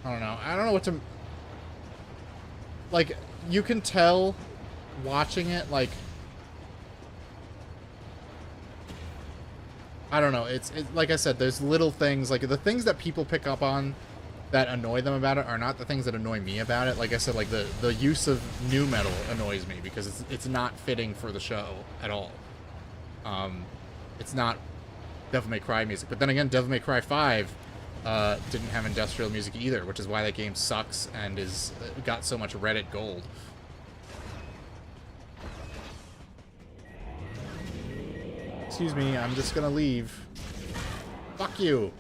Speaker 2: I don't know. I don't know what to... Like, you can tell watching it, like... I don't know. It's like I said, there's little things, like the things that people pick up on that annoy them about it are not the things that annoy me about it. Like I said, like the use of nu metal annoys me because it's not fitting for the show at all. It's not Devil May Cry music. But then again, Devil May Cry 5 didn't have industrial music either, which is why that game sucks and is got so much Reddit gold. Excuse me, I'm just gonna leave. Fuck you.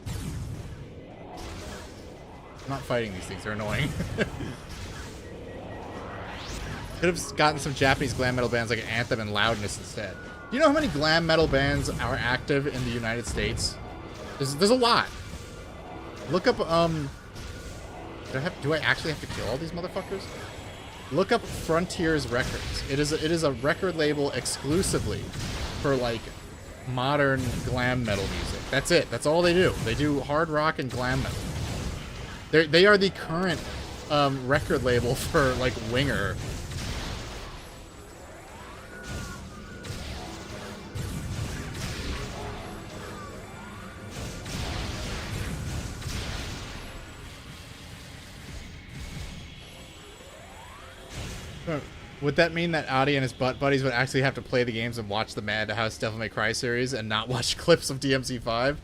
Speaker 2: I'm not fighting these things, they're annoying. Could have gotten some Japanese glam metal bands like Anthem and Loudness instead. Do you know how many glam metal bands are active in the United States? There's a lot. Look up, do I actually have to kill all these motherfuckers? Look up Frontiers Records. It is a record label exclusively for, like, modern glam metal music. That's it. That's all they do. They do hard rock and glam metal. They are the current record label for, like, Winger. Would that mean that Adi and his butt buddies would actually have to play the games and watch the Madhouse Devil May Cry series and not watch clips of DMC5?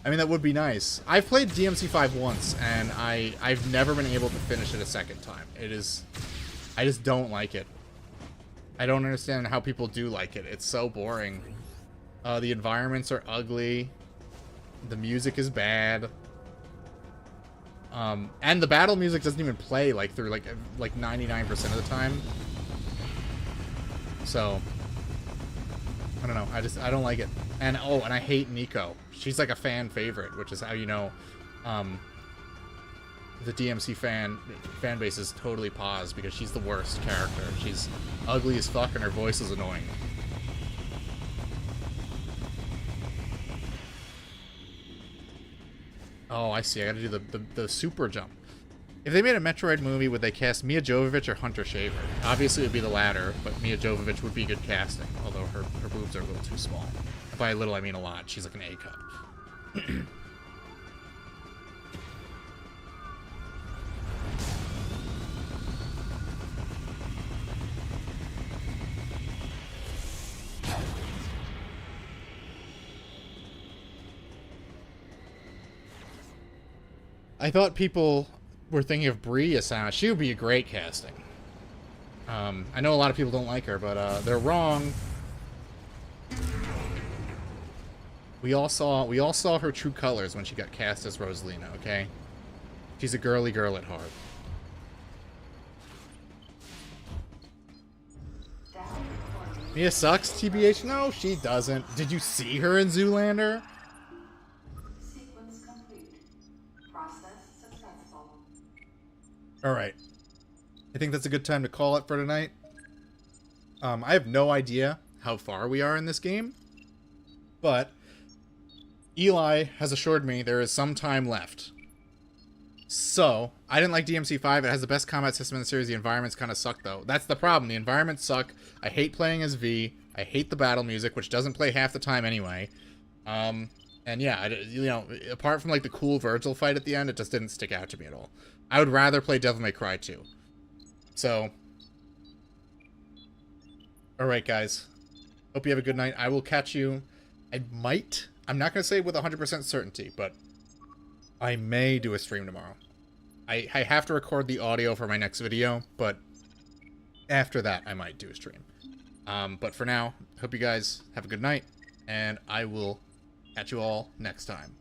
Speaker 2: I mean, that would be nice. I've played DMC5 once, and I've never been able to finish it a second time. I just don't like it. I don't understand how people do like it. It's so boring. The environments are ugly. The music is bad. And the battle music doesn't even play like through like 99% of the time. So I don't know. I don't like it. And and I hate Nico. She's like a fan favorite, which is how you know the DMC fan base is totally paused because she's the worst character. She's ugly as fuck and her voice is annoying. Oh, I see. I gotta do the super jump. If they made a Metroid movie, would they cast Mia Jovovich or Hunter Shaver? Obviously, it would be the latter, but Mia Jovovich would be good casting, although her boobs are a little too small. By little, I mean a lot. She's like an A cup. I thought people were thinking of Brie Asana. She would be a great casting. I know a lot of people don't like her, but they're wrong. We all saw her true colors when she got cast as Rosalina, okay? She's a girly girl at heart. Mia sucks, TBH? No, she doesn't. Did you see her in Zoolander?
Speaker 10: Sequence complete. Process successful.
Speaker 2: Alright. I think that's a good time to call it for tonight. I have no idea how far we are in this game, but Eli has assured me there is some time left. So, I didn't like DMC5. It has the best combat system in the series. The environments kind of suck, though. That's the problem. The environments suck. I hate playing as V. I hate the battle music, which doesn't play half the time anyway. And yeah, you know, apart from like the cool Virgil fight at the end, it just didn't stick out to me at all. I would rather play Devil May Cry 2. So, alright guys. Hope you have a good night. I will catch you. I'm not going to say with 100% certainty, but I may do a stream tomorrow. I have to record the audio for my next video, but after that, I might do a stream. But for now, hope you guys have a good night, and I will catch you all next time.